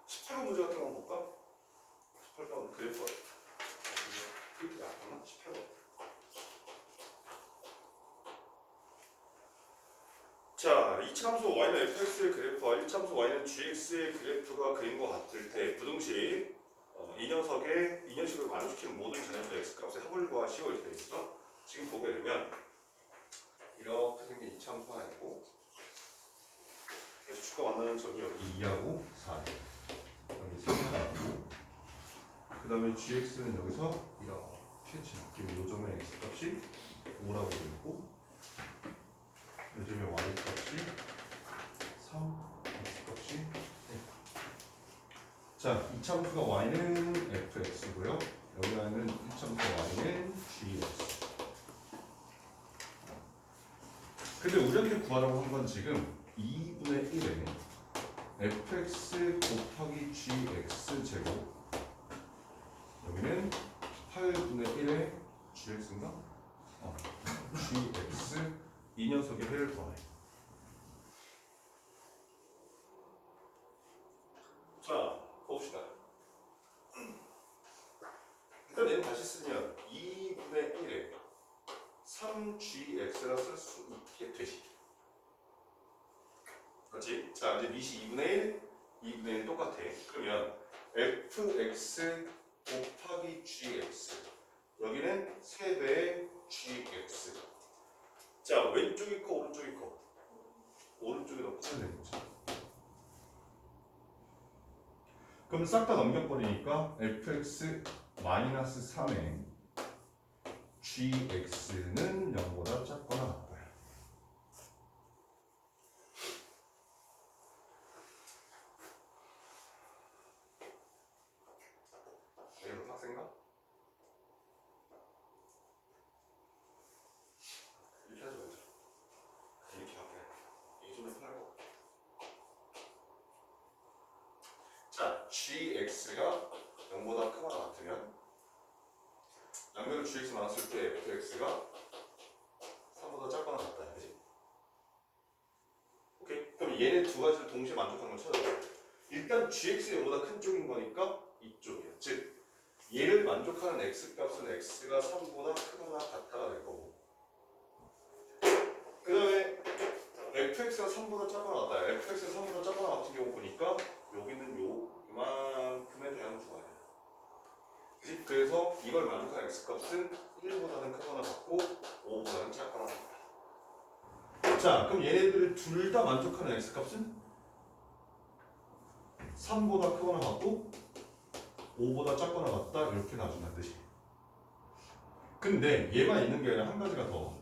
Speaker 1: (18번) 문제 같은 거 한번 볼까? 18번 그래프 이렇게 나왔나? 18번. 자, 이차함수 y는 fx의 그래프와 1차함수 y는 gx의 그래프가 그린 것 같을 때 부등식 이 녀석의 이 녀석을 만족시키는 모든 전해수 x값의 합을 구하시오 이렇게 돼 있어. 지금 보게 되면 이렇게 생긴 이차함수 하나 있고 x축과 만나는 점이 여기 2하고 4 여기 3하고 그 다음에 gx는 여기서 이렇게 지금 요점의 x값이 5라고 되어 있고 요즘에 y값이 3, x값이 1. 자, 이차함수가 y는 fx고요. 여기 있는 1차함수가 y는 gx. 근데 우리한테 구하라고 한 건 지금 2분의 1에 fx 곱하기 gx 제곱 여기는 8분의 1에 gx인가? gx 이 녀석의 해를 구하네. 자, 봅시다. 일단 얘는 다시 쓰면 2분의 1에 3gx라 쓸 수 있게 되지. 그렇지? 자, 이제 밑이 2분의 1, 2분의 1 똑같아. 그러면 fx 곱하기 gx 여기는 3배의 gx. 자, 왼쪽이 커, 오른쪽이 커? 오른쪽이 더 커야 되는 거지. 그럼 싹 다 넘겨버리니까 fx 마이너스 3에 gx는 0보다 작거나 같다. 이거 빡센가? 이렇게 하지 말자. 이렇게 하면 이게 좀 더 편할 것 같아. 자, gx가 0보다 크거나 같으면 양면으로 gx 나왔을 때 fx가 3보다 작거나 같다. 그지? 오케이? 그럼 얘네 두 가지를 동시에 만족하는 걸 찾아보자. 일단 gx가 0보다 큰 쪽인 거니까 이쪽이야. 즉 얘를 만족하는 x값은 x가 3보다 크거나 같다가 될 거고 그 다음에 fx가 3보다 작거나 같다. fx가 3보다 작거나 같은 경우 보니까 여기는 요만큼의 대항 주어야 돼. 그치? 그래서 이걸 만족하는 x값은 1보다는 크거나 같고 5보다는 작거나 같다. 자, 그럼 얘네들 둘 다 만족하는 x값은 3보다 크거나 같고 5보다 작거나 같다 이렇게 나준다는 뜻이. 근데 얘만 있는 게 아니라 한 가지가 더.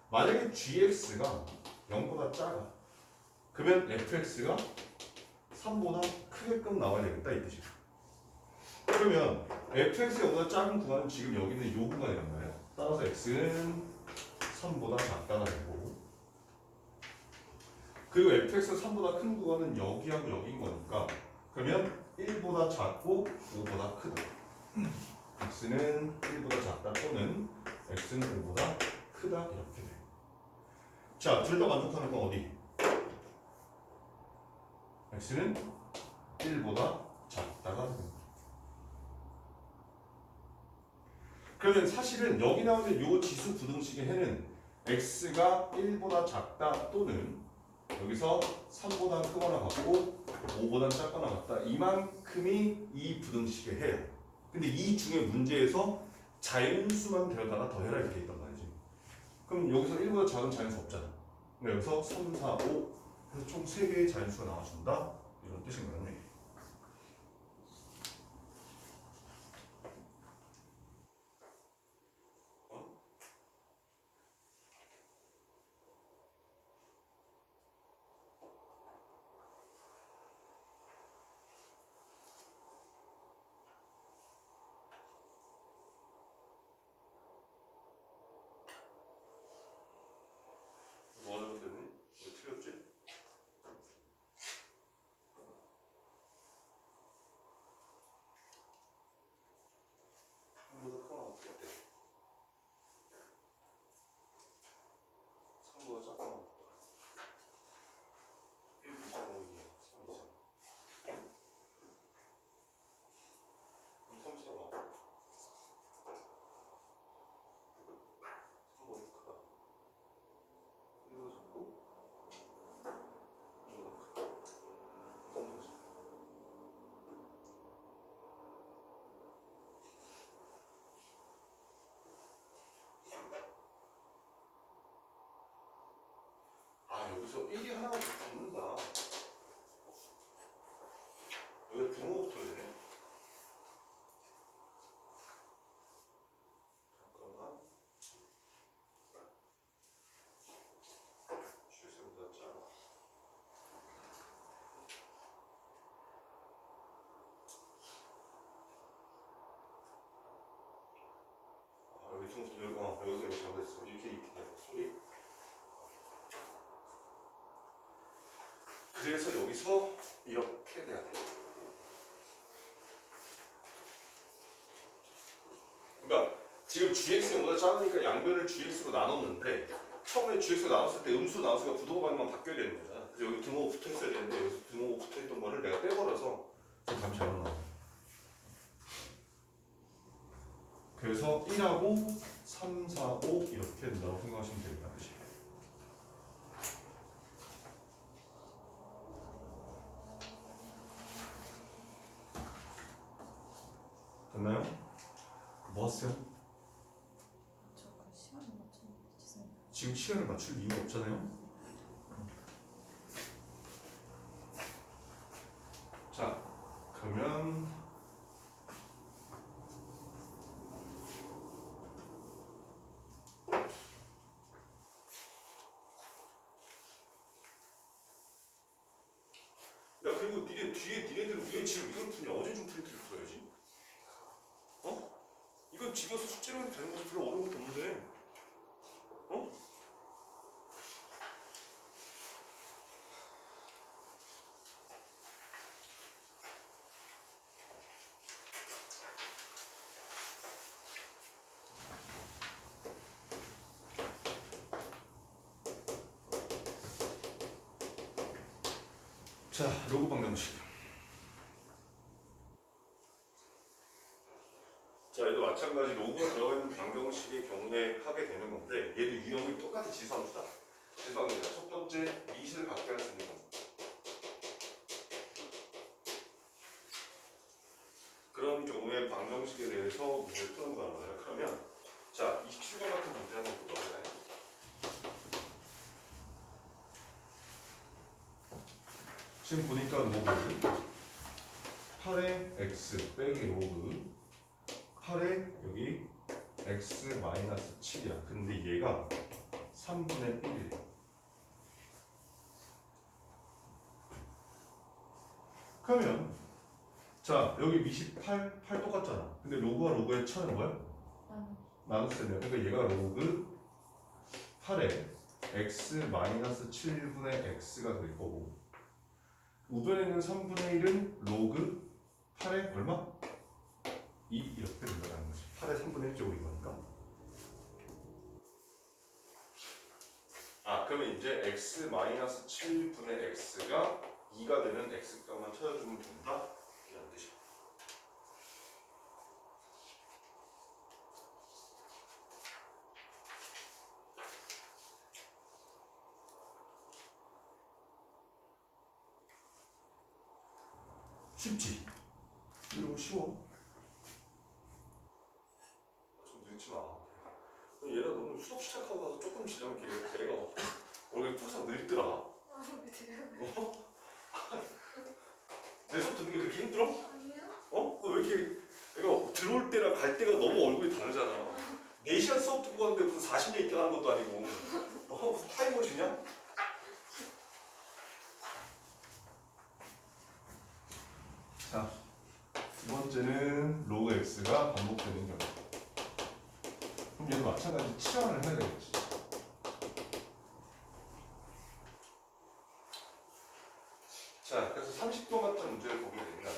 Speaker 1: 만약에 gx가 0보다 작아. 그러면 fx가 3보다 크게끔 나와야 되겠다 이 뜻이야. 그러면 fx가 0보다 작은 구간은 지금 여기는 이 구간이란 말이야. 따라서 x는 3보다 작다가 되고 그리고 fx가 3보다 큰 구간은 여기하고 여기인 거니까 그러면 1보다 작고 5보다 크다. x는 1보다 작다 또는 x는 5보다 크다 이렇게 돼. 자, 둘 다 만족하는 건 어디? x는 1보다 작다가 됩니다. 그러면 사실은 여기 나오는 이 지수 부등식의 해는 x가 1보다 작다 또는 여기서 3보다 크거나 같고 5보다 작거나 같다 이만큼이 이 부등식의 해야. 근데 이 중에 문제에서 자연수만 데려다가 더해라 이렇게 있단 말이지. 그럼 여기서 1보다 작은 자연수 없잖아. 네, 여기서 3, 4, 5 해서 총 3개의 자연수가 나와준다 이런 뜻인 거네. 뭐 하는 것 때문에? 왜 틀렸지? 이거보다 크면 어떻게 돼? 3보다 작으면 1 2 3 5 2 3 이상. 그럼 3 4가 3보다 크다. 이거 잡고 이거보다 크다. 어떤 거지? 아, 여기서 1이 하나가 더 붙는다. 여기가 등호부터 되네. 잠깐만. 주세보다 작아. 아, 여기 등호부터 여기서 여기 잘못했어. 이렇게 돼. 소리. 그래서 여기서 이렇게 돼야 돼. 그러니까 지금 GX보다 작으니까 양변을 GX로 나눴는데 처음에 GX로 나눴을 때 음수 나눗수가 부등호 방향만 바뀌어야 되는 거잖아. 그래서 여기 등호가 붙어 있어야 되는데 여기서 등호가 붙어 있던 거를 내가 떼버려서 감이 잘못 나와. 그래서 1하고 3, 4, 5 이렇게 된다고 생각하시면 되겠다. 그치? 됐나요? 뭐 하세요?
Speaker 4: 저그 시간을 맞추는 죄송해요.
Speaker 1: 지금 시간을 맞출 이유가 없잖아요. 자, 그러면 야, 그리고 니네들은 왜 지금 이걸 푸냐? 어제 좀 프린트를 풀어야지. 어? 이건 집에서 숙제로 해도 되는 거지. 별로 어려운 것도 없는데. 어? 자, 로그 방정식. 자, 얘도 마찬가지 로그가 들어가 있는 방정식의 경우에 하게 되는 건데 얘도 유형이 똑같이 지수함수다. 지수함수다. 첫 번째 미시를 갖게 할 수 있는 거. 그런 경우에 방정식에 대해서 문제를 푸는 거예요. 그러면 자, 27번 같은 문제 한번 보도록 해요. 지금 보니까 로그 8의 x 빼기 로그 8에 여기 x 마이너스 7이야. 근데 얘가 3분의 1이래. 그러면 자, 여기 미시 8 똑같잖아. 근데 로그와 로그의 차는 뭐야? 나눗셈이야. 그러니까 얘가 로그 8에 x 마이너스 7분의 x가 될 거고 우변에 있는 3분의 1은 로그 8에 얼마? 2 이렇게 된다는 거지. 8의 3분의 1쪽인 거니까. 아, 그러면 이제 x 마이너스 7분의 x가 2가 되는 x값만 찾아주면 된다. 이런 뜻이야. 쉽지? 이런 거 쉬워. 좀 늦지 마. 얘가 너무 수업 시작하고 나서 조금 지나면 걔가 얼굴이 푸석 늙더라.
Speaker 2: 아, 그래요?
Speaker 1: 내 수업 듣는 게 그렇게 힘들어?
Speaker 2: 아니요?
Speaker 1: 어? 너 왜 이렇게 내가 들어올 때랑 갈 때가 너무 얼굴이 다르잖아. 4시간 수업 듣고 왔는데 무슨 40년 있다 하는 것도 아니고 무슨 타임머신이야? 자, 두 번째는 로그 x가 반복되는 경우. 그럼 얘도 마찬가지 치환을 해야 되겠지. 자, 그래서 30도 같은 문제를 보게 되면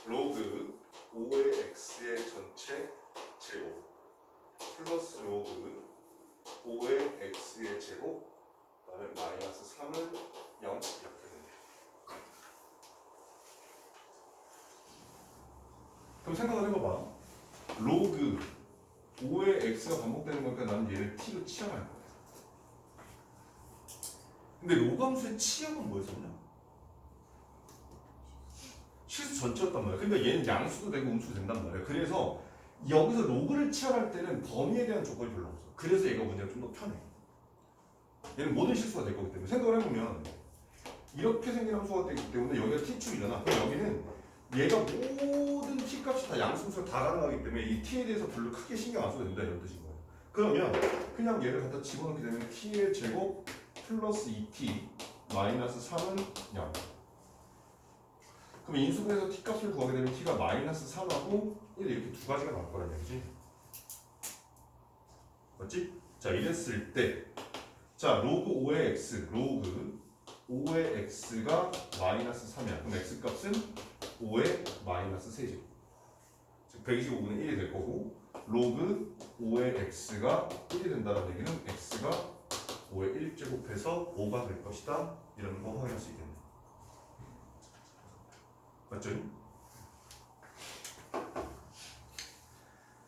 Speaker 1: 로그 5의 x의 전체 제곱 플러스 로그 5의 x의 제곱 그다음에 마이너스 3은 0 이렇게 됩니다. 그럼 생각을 해봐봐. 로그 5의 x가 반복되는 거니까 나는 얘를 t로 치환할 거야. 근데 로감수의 치환은 뭐였었냐? 실수 전체였단 말이야. 그러니까 얘는 양수도 되고 음수도 된단 말이야. 그래서 여기서 로그를 치환할 때는 범위에 대한 조건이 별로 없어. 그래서 얘가 문제가 좀 더 편해. 얘는 모든 실수가 될 거기 때문에 생각을 해보면 이렇게 생긴 함수가 되기 때문에 여기가 t축이잖아. 그럼 여기는 얘가 모든 t 값이 다 양수가 다 가능하기 때문에 이 t에 대해서 별로 크게 신경 안 써도 된다 이런 뜻인 거야. 그러면 그냥 얘를 갖다 집어넣게 되면 t의 제곱 플러스 2t 마이너스 3은 0. 그럼 인수분해서 t 값을 구하게 되면 t가 마이너스 3하고 1 이렇게 두 가지가 나올 거란 얘기지. 맞지? 자, 이랬을 때 자, 로그 5의 x, 로그 5의 x가 마이너스 3이야. 그럼 x 값은 5의 마이너스 3제곱. 즉 125분의 1이 될 거고 로그 5의 x가 1이 된다는 얘기는 x가 5의 1제곱해서 5가 될 것이다. 이런 거 확인할 수 있겠네. 맞죠?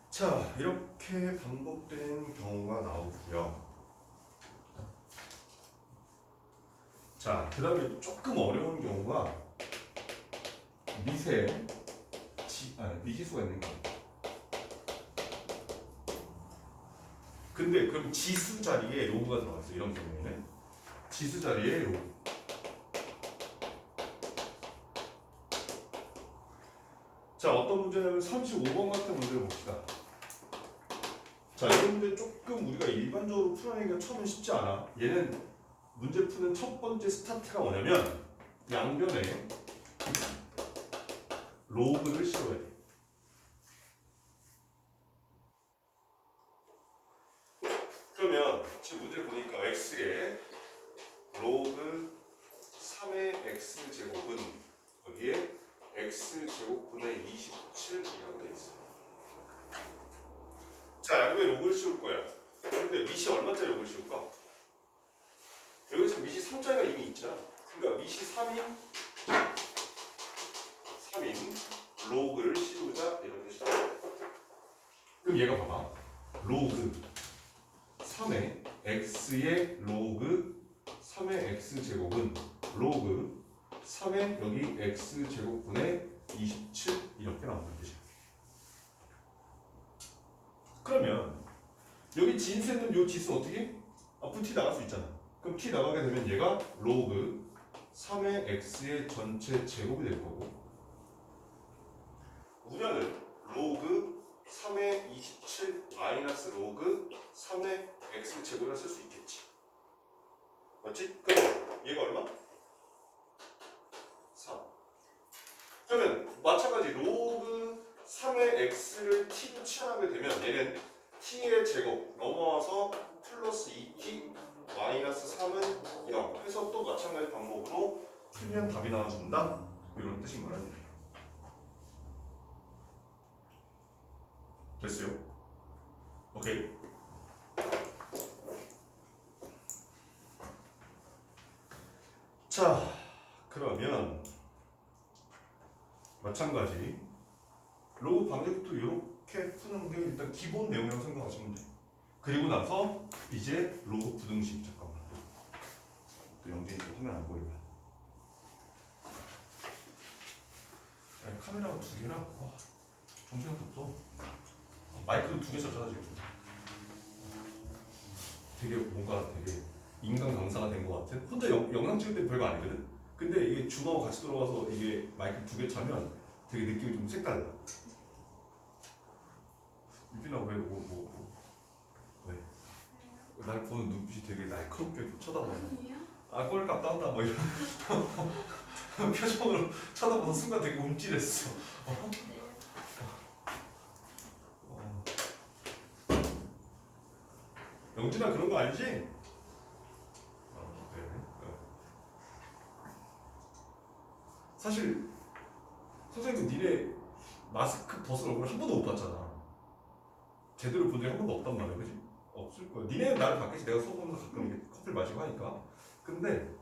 Speaker 1: 자, 이렇게 반복된 경우가 나오고요. 자, 그 다음에 조금 어려운 경우가 미지수가 있는 거예요. 근데 그럼 지수 자리에 로그가 들어갔어요. 이런 경우에는 지수 자리에 로그. 자, 어떤 문제냐면 35번 같은 문제를 봅시다. 자, 이 문제 조금 우리가 일반적으로 풀어내기가 처음엔 쉽지 않아. 얘는 문제 푸는 첫 번째 스타트가 뭐냐면 양변에 로그를 씌워야 돼. 그러면 지금 문제를 보니까 x에 로그 3의 x제곱은 여기에 x제곱분의 27이라고 돼 있어. 자, 양변에 로그를 씌울 거야. 근데 밑이 얼마짜리 로그를 씌울까? 여기서 밑이 3짜리가 이미 있잖아. 그러니까 밑이 3인 로그를 씌우자 이런 뜻이다. 그럼 얘가 봐봐. 로그 3의 x의 로그 3의 x제곱은 로그 3의 여기 x제곱분의 27 이렇게 나온다는 뜻이야. 그러면 여기 진수에 있는 요 지수 어떻게? 앞으로 t 나갈 수 있잖아. 그럼 t 나가게 되면 얘가 로그 3의 x의 전체 제곱이 될 거고 우량은 로그 3의 27 마이너스 로그 3의 x 제곱이라 쓸 수 있겠지. 맞지? 그럼 얘가 얼마? 3. 그러면 마찬가지 로그 3의 x를 t로 치환하게 되면 얘는 t의 제곱 넘어와서 플러스 2t 마이너스 3은 0 해서 또 마찬가지 방법으로 풀면 답이 나와준다 이런 뜻인 거라는 얘기예요. 됐어요? 오케이. 자, 그러면 마찬가지 로그 방정식도 이렇게 푸는 게 일단 기본 내용이라고 생각하시면 돼. 그리고 나서 이제 로그 부등식. 잠깐만 또 영진이 또 화면 안 보이네. 카메라가 두 개라 와, 정신이 없어. 마이크도 두 개 썼잖아 지금. 되게 뭔가 되게 인간 강사가 된 것 같은. 혼자 영상 찍을 때 별거 아니거든. 근데 이게 준호하고 같이 들어가서 이게 마이크 2개 차면 되게 느낌이 좀 색달라. 유빈아 왜? 날 보는 눈빛이 되게 날카롭게 쳐다봐.
Speaker 2: 아니에요?
Speaker 1: 아 꼴값 딴다 뭐 이런 표정으로 쳐다보는 순간 되게 움찔했어. 영진아 그런 거 알지? 네. 사실 선생님 니네 마스크 벗은 얼굴 한 번도 못 봤잖아. 제대로 본 적이 한 번도 없단 말이야, 그지? 없을 거야. 니네는 나를 봤겠지. 내가 수업 보면서 가끔 이렇게 커피를 마시고 하니까. 근데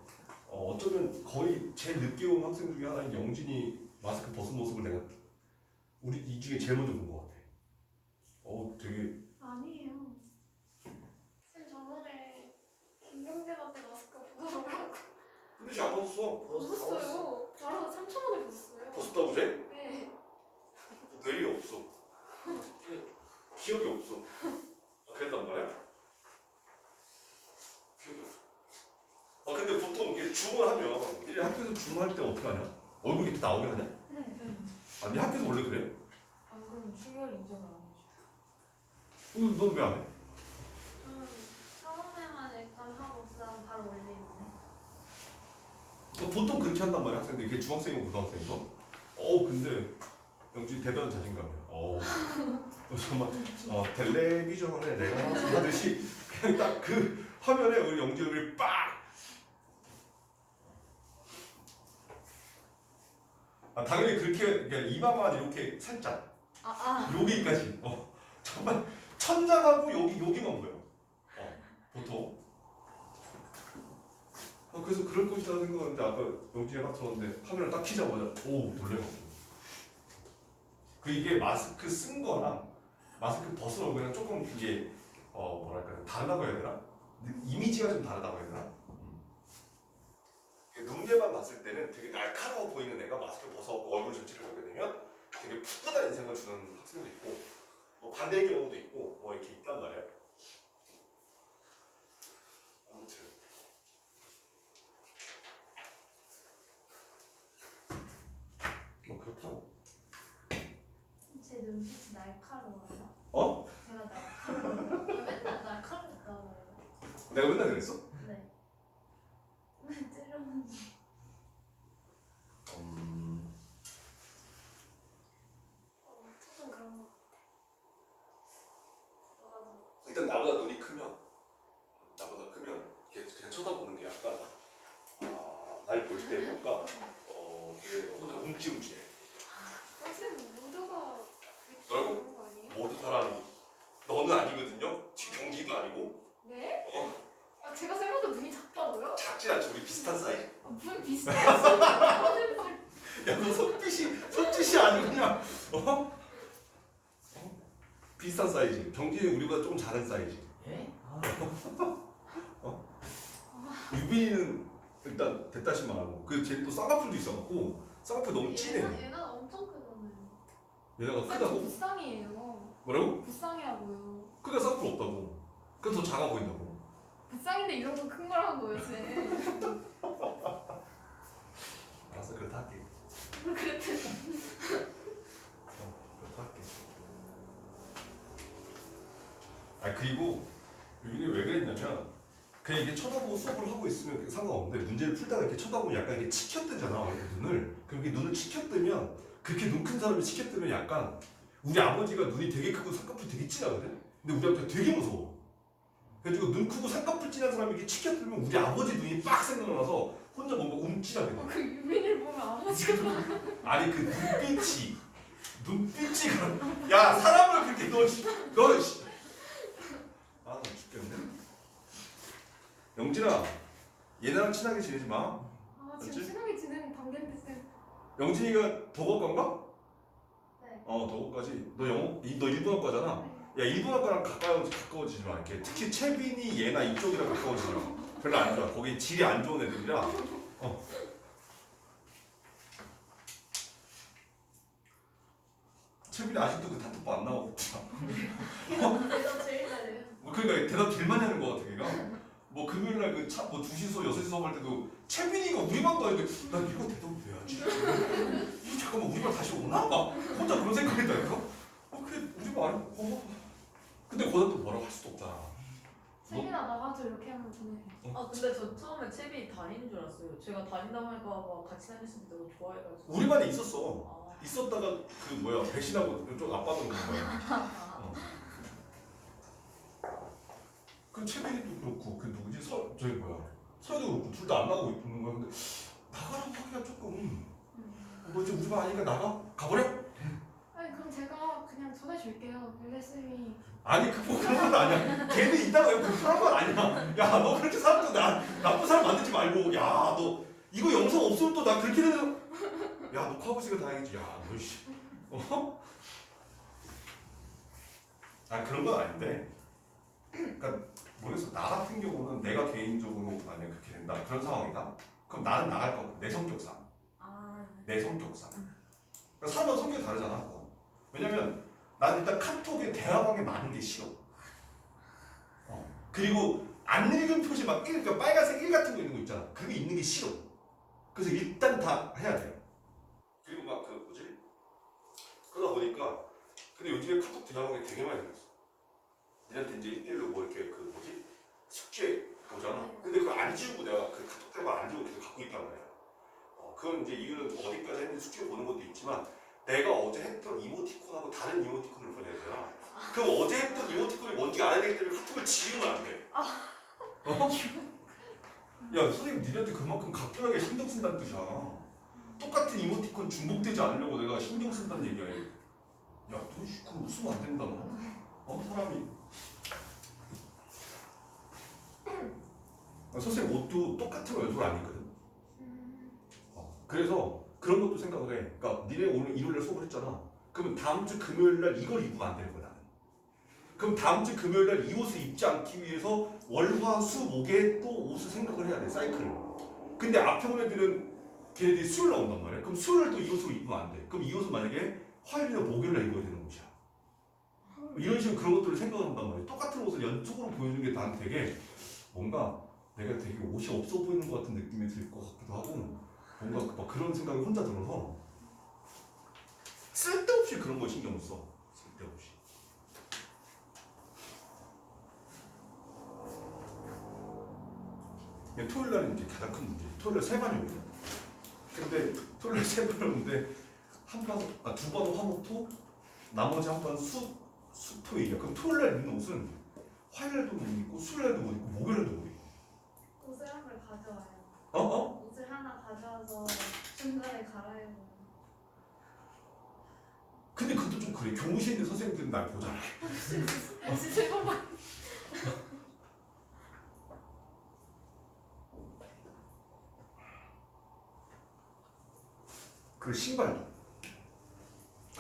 Speaker 1: 어쩌면 거의 제일 늦게 온 학생 중에 하나인 영진이 마스크 벗은 모습을 내가 우리 이 중에 제일 먼저 본 것 같아. 되게
Speaker 2: 아니에요. 쌤 저번에 김경재한테 마스크 벗어보라고
Speaker 1: 근데 쟤안 벗었어.
Speaker 2: 벗었어요. 저랑 3,000원에 벗었어요.
Speaker 1: 벗었다고 쟤?
Speaker 2: 네.
Speaker 1: 뇌리 없어. 기억이 없어. 그랬단 말이야? 기억이 없어. 근데 보통 이렇게 주문하면 이제 학교에서 주문할 때 어떻게 하냐? 얼굴 이렇게 나오게 하냐?
Speaker 4: 네.
Speaker 1: 아니 학교에서 원래 그래?
Speaker 4: 안 그러면 출결 인정을 안 해줘.
Speaker 1: 넌 왜 안 해?
Speaker 2: 처음에만 일단 하고 그다음 바로 올리는데.
Speaker 1: 보통 그렇게 한단 말이야 학생들. 이게 중학생이고 고등학생이고. 근데 영준이 대단한 자신감이야. 정말 텔레비전에 내가 하듯이 그냥 딱 그 화면에 우리 영준이 빡. 당연히 그렇게 그냥 이마만 이렇게 살짝 여기까지. 정말 천장하고 여기만 보여. 보통. 그래서 그럴 것이다 생각하는데 아까 영준이가 딱 들었는데 카메라 딱 켜자마자 놀래가지고. 이게 마스크 쓴 거랑 마스크 벗은 얼굴이랑 조금 이게 뭐랄까 다르다고 해야 되나? 이미지가 좀 다르다고 해야 되나? 눈에만 봤을 때는 되게 날카로워 보이는 애가 마스크를 벗어갖고 얼굴 전체를 보게 되면 되게 푸근한 인상을 주는 학생도 있고 반대의 경우도 있고 이렇게 있단 말이야. 아무튼 그렇다고.
Speaker 2: 제 눈빛이 날카로워요. 제가 날카로워요. 맨날 날카롭다고 해요.
Speaker 1: 내가 맨날 그랬어?
Speaker 2: 네. 왜 찌르는? 어쨌든 그런 거 같아.
Speaker 1: 일단 나보다 눈이 크면 이렇게 그냥 쳐다보는 게 약간 날 볼 때 뭔가 되게 혼자 움찔움찔해.
Speaker 2: 선생님 모두가
Speaker 1: 뭐라고?
Speaker 2: 그런 거 아니에요?
Speaker 1: 모든 사람이. 너는 아니거든요. 경기도 아니고.
Speaker 2: 네? 제가 생각보다 눈이 작다고요?
Speaker 1: 작진 않죠. 우리 비슷한 사이즈.
Speaker 2: 눈 비슷해요.
Speaker 1: 야, 너 손짓이 아니고 그냥 비슷한 사이즈. 경진이 우리보다 조금 작은 사이즈.
Speaker 3: 예?
Speaker 1: 유빈이는 일단 됐다시만 하고 쟤또 쌍꺼풀도 있어갖고 쌍꺼풀 너무 진해.
Speaker 2: 얘가 엄청 크잖아요.
Speaker 1: 얘네가
Speaker 2: 쌤, 저
Speaker 1: 크다고?
Speaker 2: 불쌍해요.
Speaker 1: 뭐라고?
Speaker 2: 불쌍해하고요.
Speaker 1: 그러니까 쌍꺼풀 없다고. 그래서 더 작아 보인다고.
Speaker 2: 불쌍인데 이런 거 큰 거라는 거예요, 쌤.
Speaker 1: 알았어, 그렇다 할게.
Speaker 2: 그랬대.
Speaker 1: 그렇다 할게. 그리고 유빈이 왜 그랬냐면 그냥 이게 쳐다보고 수업을 하고 있으면 상관없는데 문제를 풀다가 이렇게 쳐다보면 약간 이게 치켜뜨잖아, 눈을. 그렇게 눈을 치켜뜨면 그렇게 눈 큰 사람이 치켜뜨면 약간 우리 아버지가 눈이 되게 크고 쌍꺼풀 되게 진하거든. 근데 우리 아버지가 되게 무서워. 그래가지고 눈 크고 쌍꺼풀 진한 사람이 이렇게 치켜뜨면 우리 아버지 눈이 빡 생각나서 혼자 뭔가 움찔하게 돼.
Speaker 2: 그 유민이를 보면 아버지가
Speaker 1: 아니 그 눈빛이 야 사람을 그렇게 너 나 죽겠네. 영진아 얘네랑 친하게 지내지 마.
Speaker 2: 지금
Speaker 1: 그치?
Speaker 2: 친하게 지내는 관계인데 쌤.
Speaker 1: 영진이가 도곡과인가?
Speaker 2: 네.
Speaker 1: 도곡까지. 너 일본어과잖아. 야 일본어과랑 가까워지지 마. 이렇게 특히 채빈이 얘나 이쪽이랑 가까워지지 마. 별로 안 좋아. 거기 질이 안 좋은 애들이라. 채빈이 아직도 그 단톡방 안 나오고 있잖아.
Speaker 2: 내가 제일 잘해요.
Speaker 1: 뭐 그러니까 대답 제일 많이 하는 것 같아 걔가. 뭐 금요일날 뭐 2시 수업 6시 수업 할 때도 채빈이가 우리 반도 아닌데 나 이거 대답을 해야지. 이거 잠깐만 우리 반 다시 오나? 막 혼자 그런 생각했다니까. 그래 우리 반 아니 근데 거기다 또 뭐라고 할 수도 없잖아.
Speaker 2: 세민아 나가서 이렇게 하면 보내.
Speaker 4: 아 근데 저 처음에 채비 다니는 줄 알았어요. 제가 다닌다고 하니까 막 같이 다녔을 때 너무 좋아해가지고.
Speaker 1: 우리 반에 있었어.
Speaker 4: 아.
Speaker 1: 있었다가 그 뭐야 배신하고 이쪽 아빠도 온 거야. 그 채빈이도 그렇고 그 누구지 저기 뭐야 서희도 그렇고 둘 다 안 나가고 있는 거야. 근데 나가라고 하기가 조금 뭐 이제 우리 반 아니까 가버려?
Speaker 2: 아니 그럼 제가 그냥 전해줄게요. 벨레쌤이
Speaker 1: 아니 그뭐 그런 건 아니야. 걔는 있다가 그 그런 건 아니야. 야 너 그렇게 사람도 나쁜 사람 만들지 말고 야 너 이거 영상 없으면 또 나 그렇게 되는 야 녹화하고 있으니까 다행이지. 야 너 씨. 아 그런 건 아닌데. 그러니까 모르겠어. 나 같은 경우는 내가 개인적으로 만약 그렇게 된다 그런 상황이다. 그럼 나는 나갈 거고 내 성격상. 내 성격상. 그러니까 사람마다 성격이 다르잖아. 그거. 왜냐면 나는 일단 카톡에 대화방에 많은 게 싫어. 그리고 안 읽은 표시 막 그러니까 빨간색 1 같은 거 있는 거 있잖아. 그게 있는 게 싫어. 그래서 일단 다 해야 돼. 그리고 막 그 뭐지? 그러다 보니까 근데 요즘에 카톡 대화방에 되게 많이 생겼어. 니한테 이제 1대1로 뭐 이렇게 그 뭐지? 숙제 보잖아. 근데 그거 안 지우고 내가 그 카톡 대화 안 지우고 계속 갖고 있단 말이야. 그건 이제 이유는 어디까지 했는지 숙제 보는 것도 있지만 내가 어제 했던 이모티콘하고 다른 이모티콘을 보내야 되잖아. 그럼 어제 했던 이모티콘이 뭔지 알아야 되기 때문에 카톡을 지우면 안 돼. 야 선생님 니네한테 그만큼 각별하게 신경 쓴다는 뜻이야. 똑같은 이모티콘 중복되지 않으려고 내가 신경 쓴다는 얘기야. 야 너 그거 웃으면 안 된다 너. 사람이. 선생님 옷도 똑같은 거 연속을 안 입거든. 그래서 그런 것도 생각을 해. 그러니까 니네 오늘 일요일날 수업을 했잖아. 그러면 다음 주 금요일날 이걸 입으면 안 되는 거야 나는. 그럼 다음 주 금요일날 이 옷을 입지 않기 위해서 월, 화, 수, 목에 또 옷을 생각을 해야 돼. 사이클을. 근데 앞에 온 애들은 걔네들이 수요일 나온단 말이야. 그럼 수요일 또 이 옷을 입으면 안 돼. 그럼 이 옷은 만약에 화요일이나 목요일날 입어야 되는 옷이야. 이런 식으로 그런 것들을 생각을 한단 말이야. 똑같은 옷을 연속으로 보여주는 게 난 되게 뭔가 내가 되게 옷이 없어 보이는 것 같은 느낌이 들 것 같기도 하고 뭔가 막 그런 생각이 혼자 들어서 쓸데없이 그런 거 신경을 써. 쓸데없이. 토요일 날은 이제 가장 큰 문제. 토요일 날 3반이 오거든. 근데 토요일 날 3반이 오는데 두 번은 화목토, 나머지 한 번은 수토일이야. 그럼 토요일 날 입는 옷은 화요일 날도 못 입고 수요일 날도 못 입고 목요일 날도 못 입고.
Speaker 2: 옷을 한 벌 가져와요. 옷을 하나 가져와서 중간에 갈아입어요.
Speaker 1: 근데 그것도 좀 그래. 교무실에 있는 선생님들은 날 보잖아.
Speaker 2: 진짜 이거만.
Speaker 1: 그 신발도.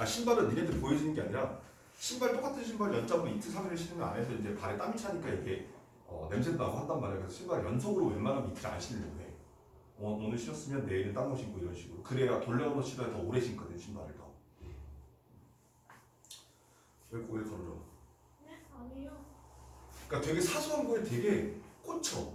Speaker 1: 신발은 니네들 보여주는 게 아니라 신발 똑같은 신발 연장으로 이틀 3일을 신으면 안에서 이제 발에 땀이 차니까 이게 냄새도 나고 한단 말이야. 그래서 신발 연속으로 웬만하면 이틀 안 신으려고 해. 오늘 신었으면 내일은 딴 거 신고 이런 식으로. 그래야 돌려서 신어야 더 오래 신거든 신발을 더. 왜 고개를 걸어?
Speaker 2: 네? 아니요.
Speaker 1: 그러니까 되게 사소한 거에 되게 꽂혀.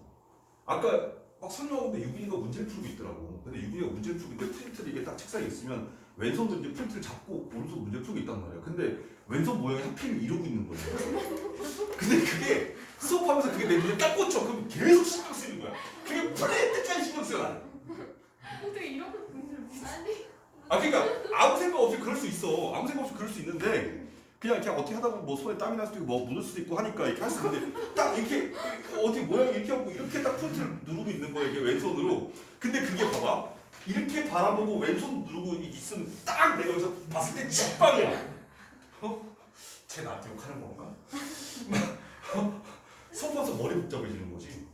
Speaker 1: 아까 막 설명하는데 유빈이가 문제를 풀고 있더라고. 근데 유빈이가 문제를 풀고 있는데 프린트를 이게 딱 책상에 있으면 왼손으로 이제 프린트를 잡고 오른손 문제를 풀고 있단 말이야. 근데 왼손 모양이 하필 이러고 있는 거야. 근데 그게 수업하면서 그게 내 눈에 딱 꽂혀. 그럼 계속 신경 쓰이는 거야. 그게 풀릴 때까지 신경 쓰여 나는.
Speaker 2: 어떻게 이런 분들 아니?
Speaker 1: 그러니까 아무 생각 없이 그럴 수 있어. 아무 생각 없이 그럴 수 있는데 그냥 어떻게 하다 보면 뭐 손에 땀이 날 수도 있고 뭐 묻을 수도 있고 하니까 이렇게 할 수 있는데 딱 이렇게 어떻게 모양이 이렇게 하고 이렇게 딱 프린트를 누르고 있는 거야 이게 왼손으로. 근데 그게 봐봐 이렇게 바라보고 왼손 누르고 있으면 딱 내가 여기서 봤을 때 직방이야. 쟤 나한테 욕하는 건가? 손 봐서 머리 복잡해지는 거지.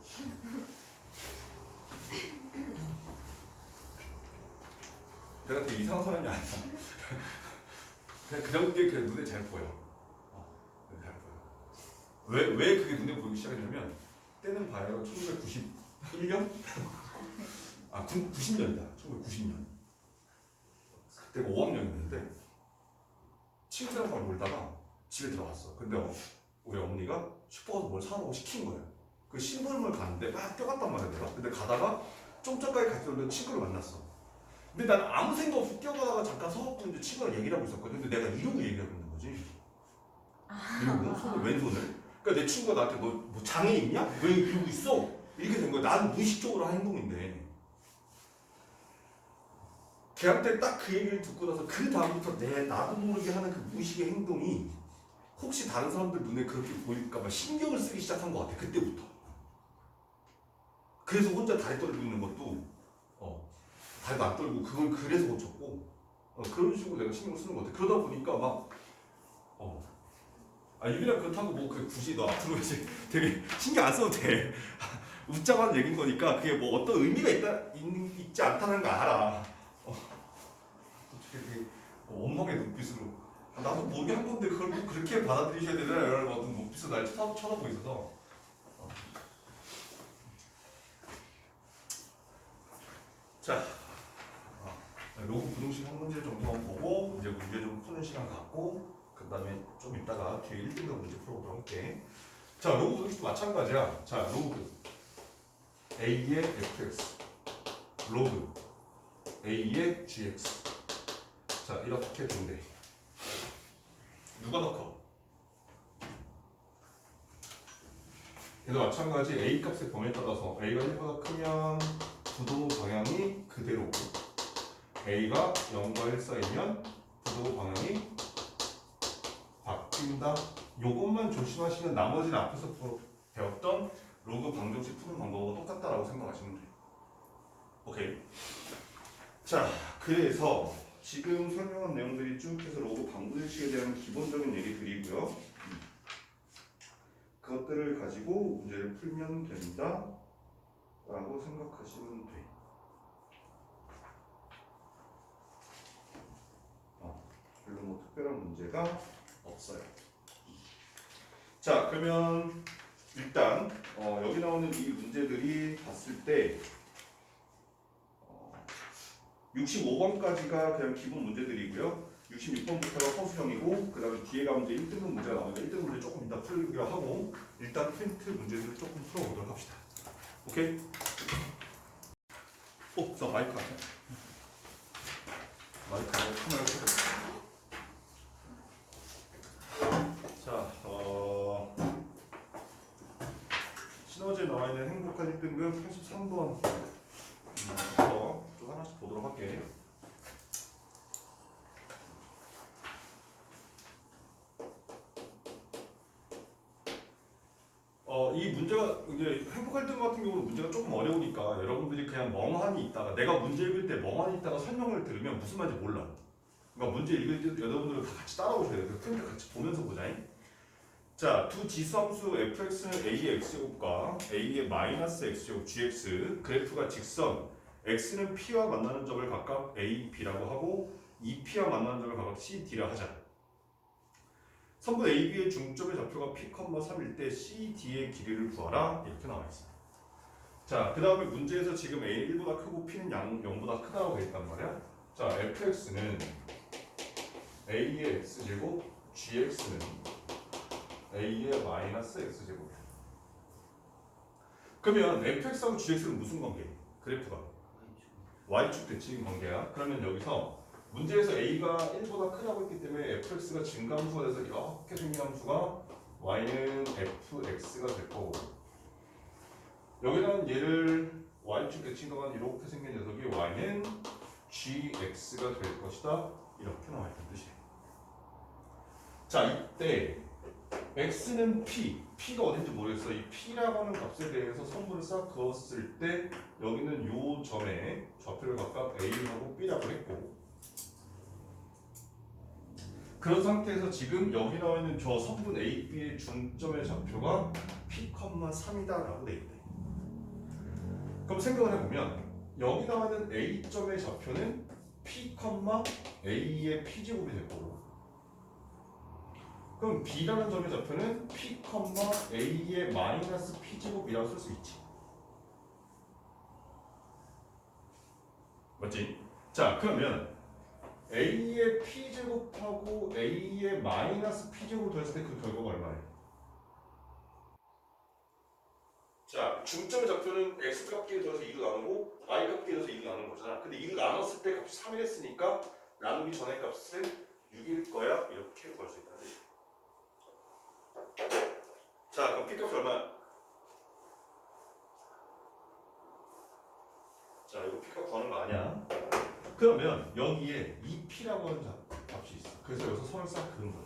Speaker 1: 내가 되게 이상한 사람이 아니야. 그냥 그런 게 그냥 눈에 잘 보여. 눈에 잘 보여. 왜 그게 눈에 보이기 시작했냐면 때는 봐요. 1991년? 90년이다. 1990년. 그때가 5학년이었는데 친구들하고 놀다가 집에 들어갔어. 근데 우리 어머니가 슈퍼 가서 뭘 사라고 시킨 거야. 그 심부름을 가는데 막 뛰어갔단 말이야 내가. 근데 가다가 좀 전까지 같이 놀던 친구를 만났어. 근데 난 아무 생각 없이 뛰어가다가 잠깐 서갖고 이제 친구랑 얘기를 하고 있었거든. 근데 내가 이러고 얘기하고 있는 거지. 이러고 손을 왼손을. 그러니까 내 친구가 나한테 너 뭐 장애 있냐? 왜 이러고 있어? 이렇게 된 거야. 나는 무의식적으로 한 행동인데. 걔한테 딱 그 얘기를 듣고 나서 그 다음부터 나도 모르게 하는 그 무의식의 행동이 혹시 다른 사람들 눈에 그렇게 보일까봐 신경을 쓰기 시작한 것 같아. 그때부터. 그래서 혼자 다리 떨고 있는 것도 다리도 안 떨고 그걸 그래서 고쳤고 그런 식으로 내가 신경을 쓰는 것 같아. 그러다 보니까 막 유빈아 그렇다고 뭐 굳이 너 앞으로 이제 되게 신경 안 써도 돼. 웃자고 하는 얘기인 거니까 그게 뭐 어떤 의미가 있지 않다는 거 알아. 솔직히 되게 원망의 눈빛으로 나도 모르게 한 건데 그걸 꼭 그렇게 받아들이셔야 되나 이런 어떤 눈빛으로 날 쳐다보고 있어서 자 로그 부등식 한 문제 정도만 보고 이제 문제 좀 푸는 시간 갖고 그 다음에 좀 이따가 뒤에 1등급 문제 풀어보도록 할게. 자 로그 부등식도 마찬가지야. 자 로그 A의 fx 로그 A의 gx 자 이렇게 된대. 누가 더 커? 얘도 마찬가지 A 값의 범위에 따라서 A가 1보다 크면 부도 방향이 그대로고 A가 0과 1 사이면 부도 방향이 바뀐다. 요것만 조심하시면 나머지는 앞에서 배웠던 로그 방정식 푸는 방법과 똑같다라고 생각하시면 돼요. 오케이. 자, 그래서 지금 설명한 내용들이 쭉 해서 로그 방정식에 대한 기본적인 얘기들이고요. 그것들을 가지고 문제를 풀면 된다 라고 생각하시면 돼. 별로 뭐 특별한 문제가 없어요. 자, 그러면 일단 여기 나오는 이 문제들이 봤을 때 65번까지가 그냥 기본 문제들이고요. 66번부터가 서술형이고 그 다음에 뒤에 가면 이제 1등급 문제가 나오니까 1등급 문제 조금 이따 풀기로 하고 일단 힌트 문제들을 조금 풀어보도록 합시다. 오케이? 나 마이크 안 해. 마이크 카메라 켜볼게요. 자, 시너지에 나와 있는 행복한 1등급 83번 좀 하나씩 보도록 할게. 이 문제가 이제 행복할 때 같은 경우는 문제가 조금 어려우니까 여러분들이 그냥 멍하니 있다가 내가 문제 읽을 때 멍하니 있다가 설명을 들으면 무슨 말인지 몰라. 그러니까 문제 읽을 때 여러분들은 다 같이 따라오셔야 돼요. 그러니까 같이 보면서 보자. 자, 두 지수함수 fx는 a의 x제곱과 a의 마이너스 x제곱 gx 그래프가 직선 x는 p와 만나는 점을 각각 a, b라고 하고 2p와 만나는 점을 각각 c, d라 하자. 선분 AB의 중점의 좌표가 P, 3일 때 C, D의 길이를 구하라 이렇게 나와 있어요. 자, 그 다음에 문제에서 지금 A 1보다 크고 P는 0보다 크다고 되어 있단 말이야. 자, fx는 A의 x제곱, gx는 A의 마이너스 x제곱이야. 그러면 fx하고 gx는 무슨 관계? 그래프가 y축 대칭 관계야. 그러면 여기서 문제에서 a가 1보다 크다고 했기 때문에 fx가 증가함수가 돼서 이렇게 생긴 함수가 y는 fx가 될 거고 여기는 얘를 y축 대칭도가 이렇게 생긴 녀석이 y는 gx가 될 것이다 이렇게 나와 있다는 뜻이에요. 자, 이때 x는 p가 어딘지 모르겠어. 이 p라고 하는 값에 대해서 선분을 싹 그었을 때 여기는 요 점에 좌표를 각각 a하고 b라고 했고 그런 상태에서 지금 여기 나와 있는 저 선분 A, B의 중점의 좌표가 P, 3이다라고 돼 있대. 그럼 생각을 해보면 여기 나와 있는 A점의 좌표는 P, A의 P제곱이 될 거고 그럼 B라는 점의 좌표는 P, A의 마이너스 P제곱이라고 쓸 수 있지. 맞지? 자, 그러면 a의 p제곱하고 a의 마이너스 p제곱을 더했을 때 그 결과가 얼마예요? 자, 중점의 좌표는 x값끼리 더해서 2로 나누고 y값끼리 더해서 2로 나누는 거잖아. 근데 2로 나눴을 때 값이 3이 됐으니까 나누기 전의 값은 6일 거야. 이렇게 구할 수 있다. 자, 그럼 p값이 얼마야? 자, 이거 p값 구하는 거 아니야? 그러면 여기에 2p라고 하는 값이 있어. 그래서 여기서 선을 싹 그은 거야.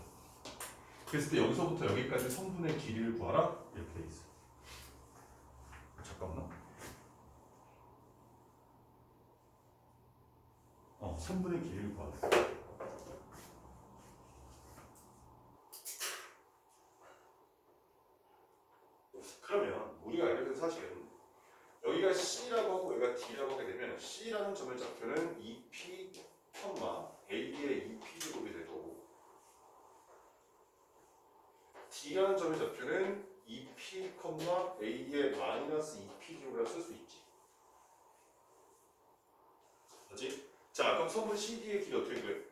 Speaker 1: 그랬을 때 여기서부터 여기까지 성분의 길이를 구하라. 이렇게 돼 있어. 잠깐만. 성분의 길이를 구하라. 그러면 우리가 알게 된 사실은 여기가 C라고 하고 여기가 D라고 하게 되면 C라는 점의 좌표는 2P, A의 2P 제곱이 될 거고 D라는 점의 좌표는 2P, A의 마이너스 2P 제곱이라고 쓸 수 있지. 그렇지? 자, 그럼 선분 CD의 길이 어떻게 돼?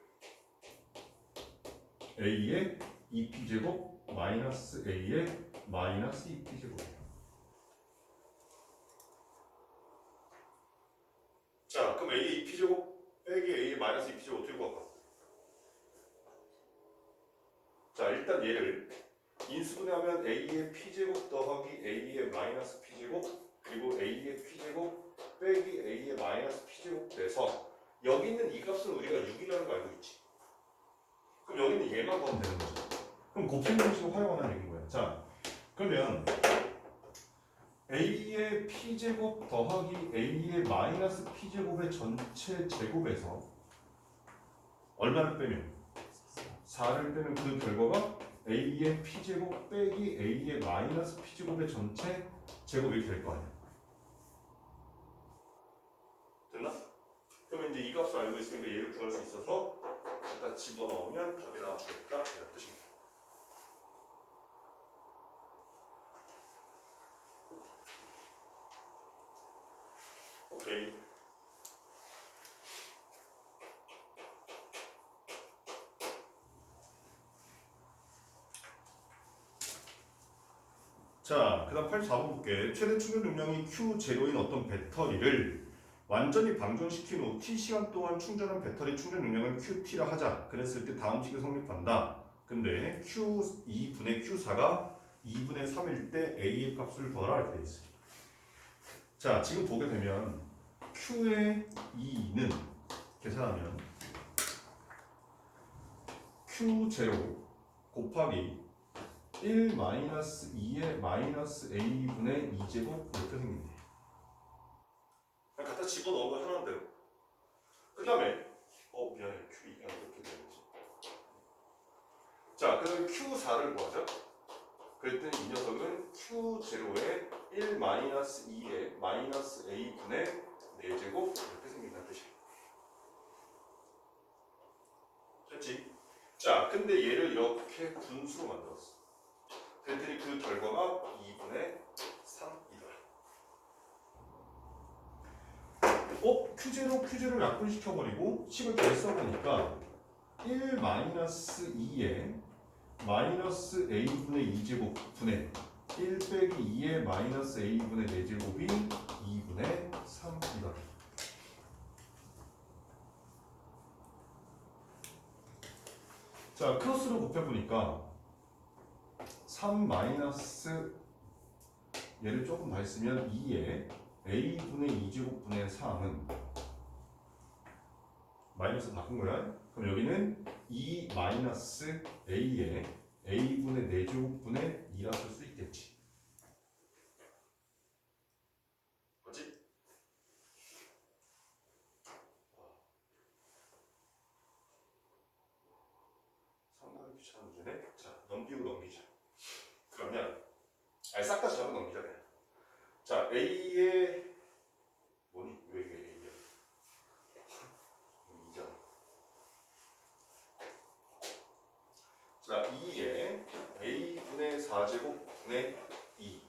Speaker 1: A의 2P 제곱 마이너스 A의 마이너스 2P 제곱이에요. 자, 그럼 A의 2P 제곱 빼기 A의 마이너스 2P 제곱 어떻게 구할까? 자, 일단 얘를 인수분해하면 A의 P제곱 더하기 A의 마이너스 P제곱 그리고 A의 P제곱 빼기 A의 마이너스 P제곱 돼서 여기 있는 이 값은 우리가 6이라는 거 알고 있지. 그럼 여기 있는 얘만 구하면 되는 거죠. 그럼 곱셈 공식을 활용하는 얘기인 거야. 자, 그러면 A의 P제곱 더하기 A의 마이너스 P제곱의 전체 제곱에서 얼마를 빼면? 4를 빼면 그 결과가 A의 P제곱 빼기 A의 마이너스 P제곱의 전체 제곱이 이렇게 될 거 아니야. 됐나? 그러면 이제 이 값을 알고 있으니까 얘를 구할 수 있어서 갖다 집어넣으면 답이 나와주겠다 이런 뜻입니다. 오케이. 자, 그 다음 84번 볼게. 최대 충전 용량이 Q0인 어떤 배터리를 완전히 방전시킨 후 T시간 동안 충전한 배터리 충전 용량을 QT라 하자. 그랬을 때 다음 식이 성립한다. 근데 Q2분의 Q4가 2분의 3일 때 A의 값을 구하라 이렇게 돼 있어. 자, 지금 보게 되면 Q의 2는 계산하면 Q0 곱하기 1 마이너스 2의 마이너스 A분의 2제곱 이렇게 생긴대. 그냥 갖다 집어넣은 거 하나는 대로. 그 다음에 미안해. Q2가 이렇게 되는지. 자, 그다음에 Q4를 구하자. 그랬더니 이 녀석은 Q0에 1 마이너스 2의 마이너스 A분의 4제곱 이렇게 생긴다는 뜻이야. 됐지? 자, 근데 얘를 이렇게 분수로 만들었어. 그랬더니 그 결과가 2분의 3이더라. Q0를 약분시켜버리고 식을 잘 써보니까 1 마이너스 2의 마이너스 A분의 2제곱 분의 1 빼기 2의 마이너스 A분의 4제곱이 2분의 3이더라. 자, 크로스로 곱해보니까 3 마이너스 얘를 조금 더 했으면 2의 A분의 2제곱분의 3은 마이너스 바꾼 거야. 그럼 여기는 2 마이너스 A의 A분의 4제곱분의 2라 쓸 수 있겠지. 맞지? 상당히 귀찮은 문제네. 자, 넘기고 넘기자. 그러면 싹 다 잡아 넘기자 그냥. 자, A의 뭐니? 왜 이게 A야? 2잖아. 자, 2의 A분의 4제곱분의 2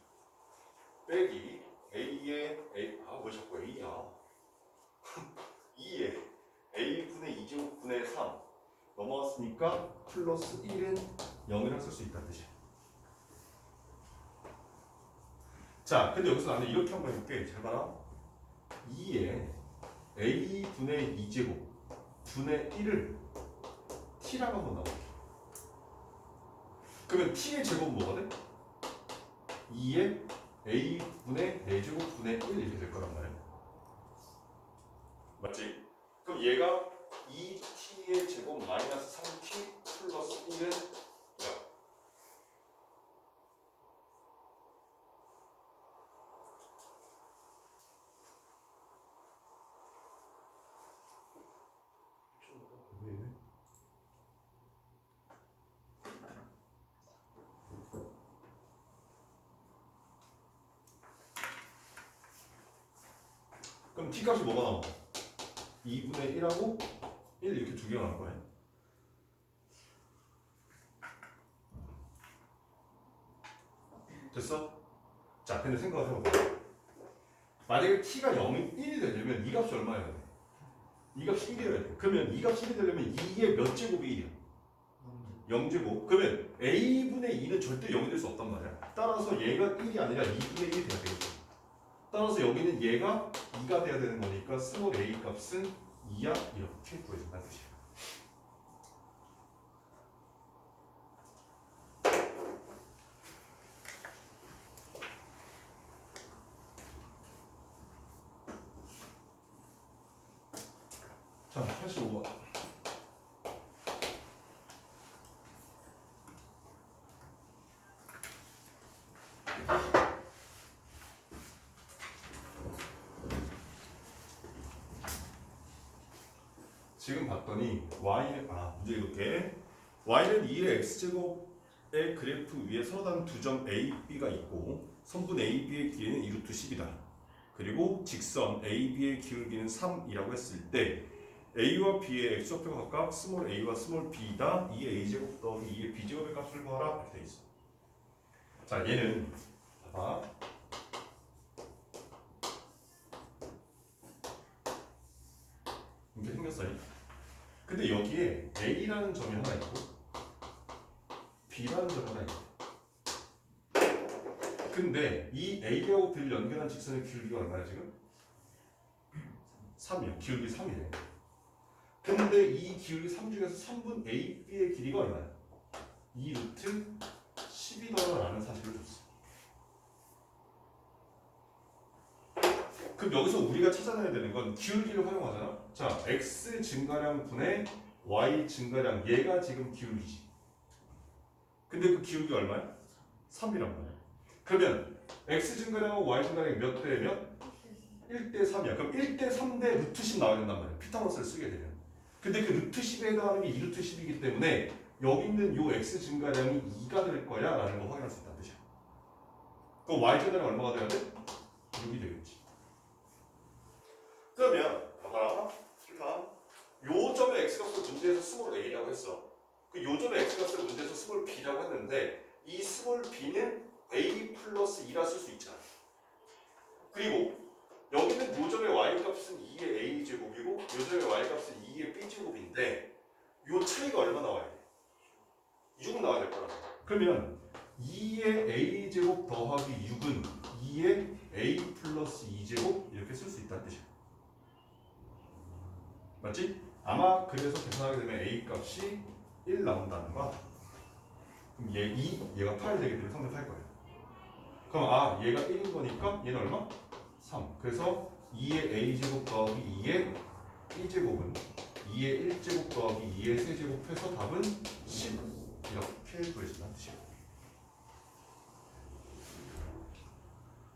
Speaker 1: 빼기 A의 왜 자꾸 A야? 2의 A분의 2제곱분의 3 플러스 1은 0이라고 쓸 수 있다는 뜻이야. 자, 근데 여기서 나는 이렇게 한번 해볼게. 잘 봐라. 2에 a분의 2제곱 분의 1을 t라고 한번 나올게. 그러면 t의 제곱은 뭐가 돼? 2에 a분의 4제곱 분의 1 이렇게 될 거란 말이야. 맞지? 그럼 얘가 2t의 제곱 마이너스 3t 플러스 1은 0. 그럼 t값이 뭐가 나와? 2분의 1하고 1 이렇게 두 개가 나올 거야. 됐어? 자, 근데 생각을 해봐. 만약에 t가 0이 1이 되려면 이 값이 얼마여야 돼? 이 값이 1이어야 돼. 그러면 이 값이 1이 되려면 2의 몇 제곱이 1이야? 0제곱. 그러면 a분의 2는 절대 0이 될 수 없단 말이야. 따라서 얘가 1이 아니라 2분의 1이 돼야 되겠죠. 따라서 여기는 얘가 2가 돼야 되는 거니까 스몰 a 값은 2야 이렇게 구해준다는 뜻이야. 자, 85번. 지금 봤더니 문제 읽을게. y는 2의 x제곱의 그래프 위에 서로 다른 두 점 a, b가 있고 선분 a, b의 길이는 2루트 10이다. 그리고 직선 a, b의 기울기는 3이라고 했을 때 a와 b의 x좌표가 각각 스몰 a와 스몰 b다. 2의 a제곱 더하기 2의 b제곱의 값을 구하라 이렇게 돼 있어. 자, 얘는 봐봐. 이렇게 생겼어요. 근데 여기에 a라는 점이 하나 있고 b라는 점이 하나 있고. 근데 이 a하고 b를 연결한 직선의 기울기가 얼마야 지금? 3이야. 기울기 3이래. 근데 이 기울기 3 중에서 3분 a, b의 길이가 얼마야? 2루트 10이더라는 사실을 줬어. 그럼 여기서 우리가 찾아내야 되는 건 기울기를 활용하잖아. 자, x 증가량 분의 y 증가량, 얘가 지금 기울기지. 근데 그 기울기 얼마야? 3이란 말이야. 그러면 x 증가량하고 y 증가량이 몇 대 몇? 1대 3이야. 그럼 1대 3대 루트 10 나와야 된단 말이야. 피타고라스를 쓰게 되면. 근데 그 루트 10에 해당하는 게 2루트 10이기 때문에 여기 있는 요 x 증가량이 2가 될 거야 라는 거 확인할 수 있다는 뜻이야. 그럼 y 증가량 얼마가 돼야 돼? 6이 되겠지. 그러면 봐봐. 요 점의 x값을 문제에서 스몰 a라고 했어. 그 요 점의 x값을 문제에서 스몰 b라고 했는데 이 스몰 b는 a 플러스 2라 쓸 수 있잖아. 그리고 여기는 요 점의 y값은 2의 a제곱이고 요 점의 y값은 2의 b제곱인데 요 차이가 얼마 나와야 돼? 6 나와야 될 거라. 그러면 2의 a제곱 더하기 6은 2의 a 플러스 2제곱 이렇게 쓸 수 있다는 뜻이야. 맞지? 아마 그래서 계산하게 되면 a 값이 1 나온다는 거야. 그럼 얘 2, 얘가 8 되기 때문에 성립할 거예요. 그럼 얘가 1인 거니까 얘는 얼마? 3. 그래서 2의 a제곱 더하기 2의 b제곱은 2의 1제곱 더하기 2의 세제곱 해서 답은 10 이렇게 구해진다는 뜻이에요.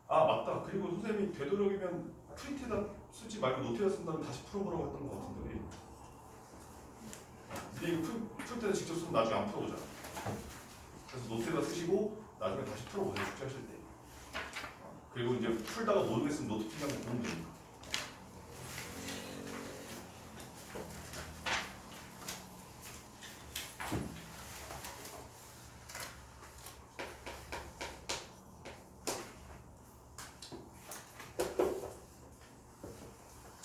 Speaker 1: 맞다. 그리고 선생님이 되도록이면 프린트에다 쓰지 말고 노트에다 쓴다면 다시 풀어보라고 했던 것 같은데 근데 이거 풀 때는 직접 쓰면 나중에 안 풀어보잖아. 그래서 노트에다 쓰시고 나중에 다시 풀어보세요. 숙제하실 때. 그리고 이제 풀다가 모르겠으면 노트 핀하고 보면 되니까.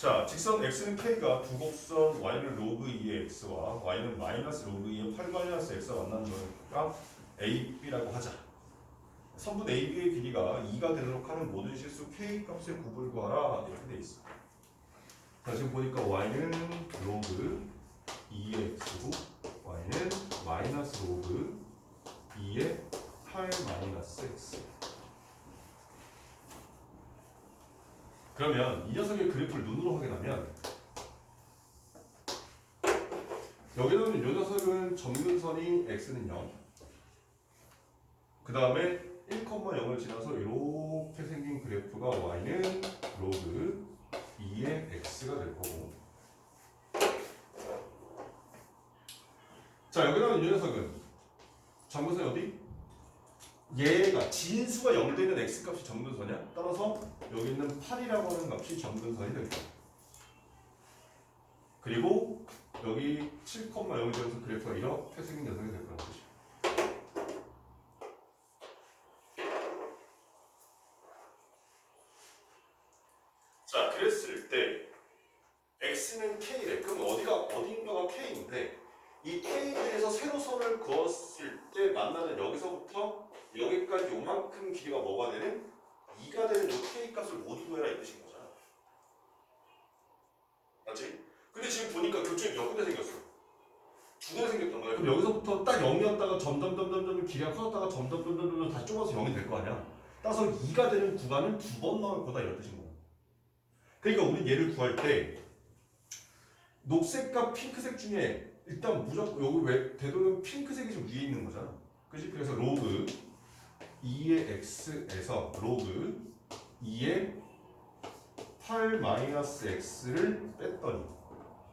Speaker 1: 자, 직선 x는 k가 두 곡선 y는 로그 2의 x와 y는 마이너스 로그 2의 8 마이너스 x가 만나는 거니까 a, b라고 하자. 선분 a, b의 길이가 2가 되도록 하는 모든 실수 k 값의 곱을 구하라 이렇게 돼 있어. 자, 지금 보니까 y는 로그 2의 x고 y는 마이너스 로그 2의 8 마이너스 x. 그러면 이 녀석의 그래프를 눈으로 확인하면 여기는 이 녀석은 점근선이 x는 0, 그 다음에 1,0을 지나서 이렇게 생긴 그래프가 y는 로그 2의 x가 될 거고, 자 여기는 이 녀석은 점근선이 어디? 얘가 진수가 0 되면 x값이 점근선이야. 따라서 여기 있는 8이라고 하는 값이 점근선이 될 거야. 그리고 여기 7,0을 지어서 그래프가 이렇게 생긴 녀석이 될 거라는 뜻이야. 자, 그랬을 때 x는 k래. 그럼 어딘가가 k인데 이 k에 대해서 세로선을 그었을 때 만나는 여기서부터 여기까지 요만큼 길이가 뭐가 되는? 2가 되는 요 k 값을 모두 구해라 이 뜻인 거잖아. 맞지? 근데 지금 보니까 교점이 몇 군데 생겼어? 두 군데 생겼단 말이야. 그럼 여기서부터 딱 0이었다가 점점점점점 길이가 커졌다가 점점점점점 다시 좁아서 0이 될 거 아니야. 따라서 2가 되는 구간은 두 번 나올 거다 이런 뜻인 거야. 그러니까 우리 얘를 구할 때 녹색과 핑크색 중에 일단 무조건 여기 왜 되도록 핑크색이 좀 위에 있는 거잖아. 그렇지? 그래서 로그 2의 x에서 로그 2의 8 마이너스 x를 뺐더니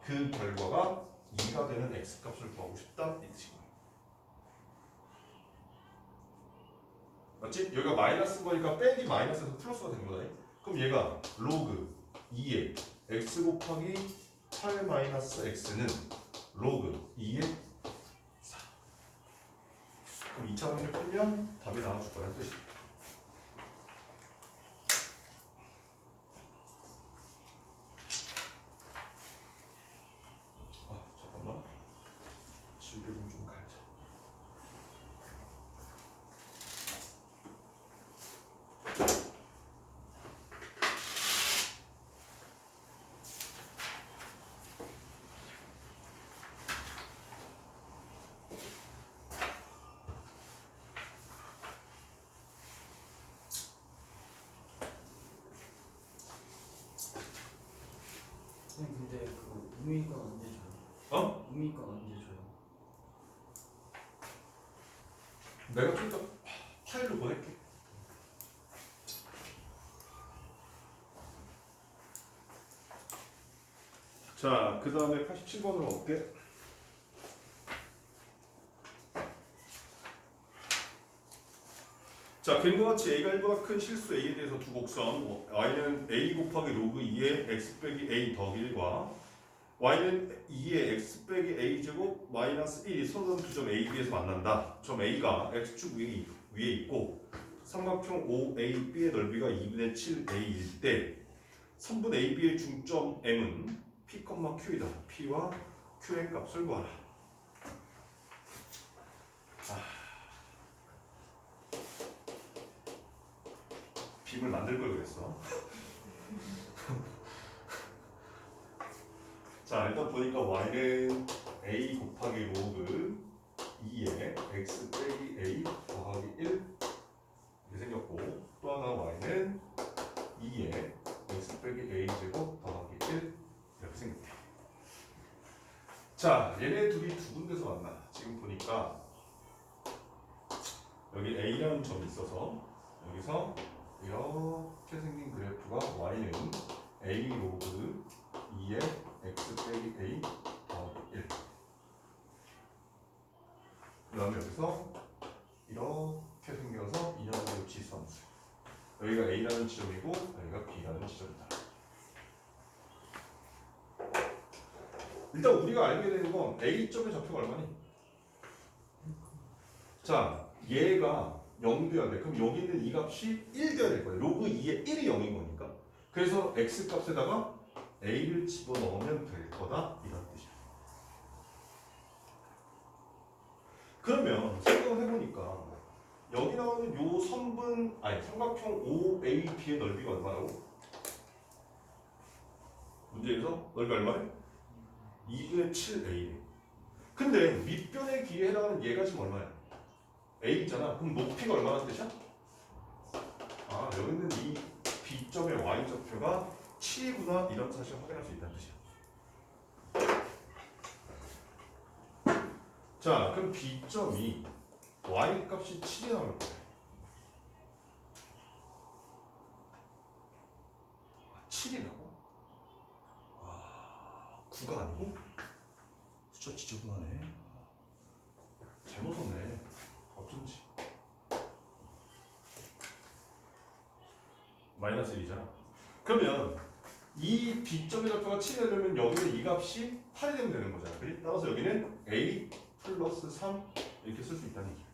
Speaker 1: 그 결과가 2가 되는 x 값을 구하고 싶다 이 뜻인 거야. 맞지? 여기가 마이너스 거니까 빼기 마이너스에서 플러스가 된 거다. 그럼 얘가 로그 2의 x 곱하기 8 마이너스 x는 로그 2의 4. 그럼 2차 방정을 풀면 답이 나와줄 거라는 뜻이야. 잠깐만. 실력을 좀 가르쳐.
Speaker 3: 근데 그 우미가 언제 줘요?
Speaker 1: 어?
Speaker 3: 우미가 언제 줘요?
Speaker 1: 내가 좀 더 파일로 보낼게. 자, 그 다음에 87번으로 올게. 자, 그림과 같이 a가 1보다 큰 실수 a에 대해서 두 곡선 y는 a 곱하기 로그 2의 x 빼기 a 더하기 1과 y는 2의 x 빼기 a 제곱 마이너스 1이 서로 두 점 a, b에서 만난다. 점 a가 x축 위에 있고 삼각형 OAB의 넓이가 2분의 7a일 때 선분 AB의 중점 m은 P, Q이다. P와 Q의 값을 구하라. 빔을 만들 걸 그랬어. 자, 일단 보니까 y는 a 곱하기 로그 2의 x 빼기 a 더하기 1 이렇게 생겼고, 또 하나 y는 2의 x 빼기 a 제곱 더하기 1 이렇게 생겼대. 자, 얘네 둘이 두 군데서 만나. 지금 보니까 여기 a라는 점이 있어서 여기서 이렇게 생긴 그래프가 y는 a 로그 2의 x 빼기 a 더하기 1. 그 다음에 여기서 이렇게 생겨서 이 녀석의 지수함수. 여기가 a라는 지점이고 여기가 b라는 지점이다. 일단 우리가 알게 되는 건 a점의 좌표가 얼마니? 자, 얘가 0 돼야 돼. 그럼 여기 있는 이 값이 1 돼야 될 거야. 로그 2의 1이 0인 거니까. 그래서 x 값에다가 A를 집어넣으면 될 거다 이런 뜻이야. 그러면 생각을 해보니까 여기 나오는 요 삼각형 OAB의 넓이가 얼마라고? 문제에서 넓이 얼마래? 2분의 7A. 근데 밑변의 길이에 해당하는 얘가 지금 얼마야? A 있잖아. 그럼 높이가 얼마나 뜻이야? 아, 여기 있는 이 B점의 Y좌표가 7이구나 이런 사실을 확인할 수 있다는 뜻이야. 자, 그럼 B점이 Y 값이 7이 나올 거야. 7이라고? 9가 아니고? 숫자 지저분하네. 잘못 썼네. 어쩐지. 마이너스 1이잖아. 그러면 이 B점의 좌표가 7이 되려면 여기는 이 값이 8이 되면 되는 거잖아. 그치? 따라서 여기는 A 플러스 3 이렇게 쓸 수 있다는 얘기야.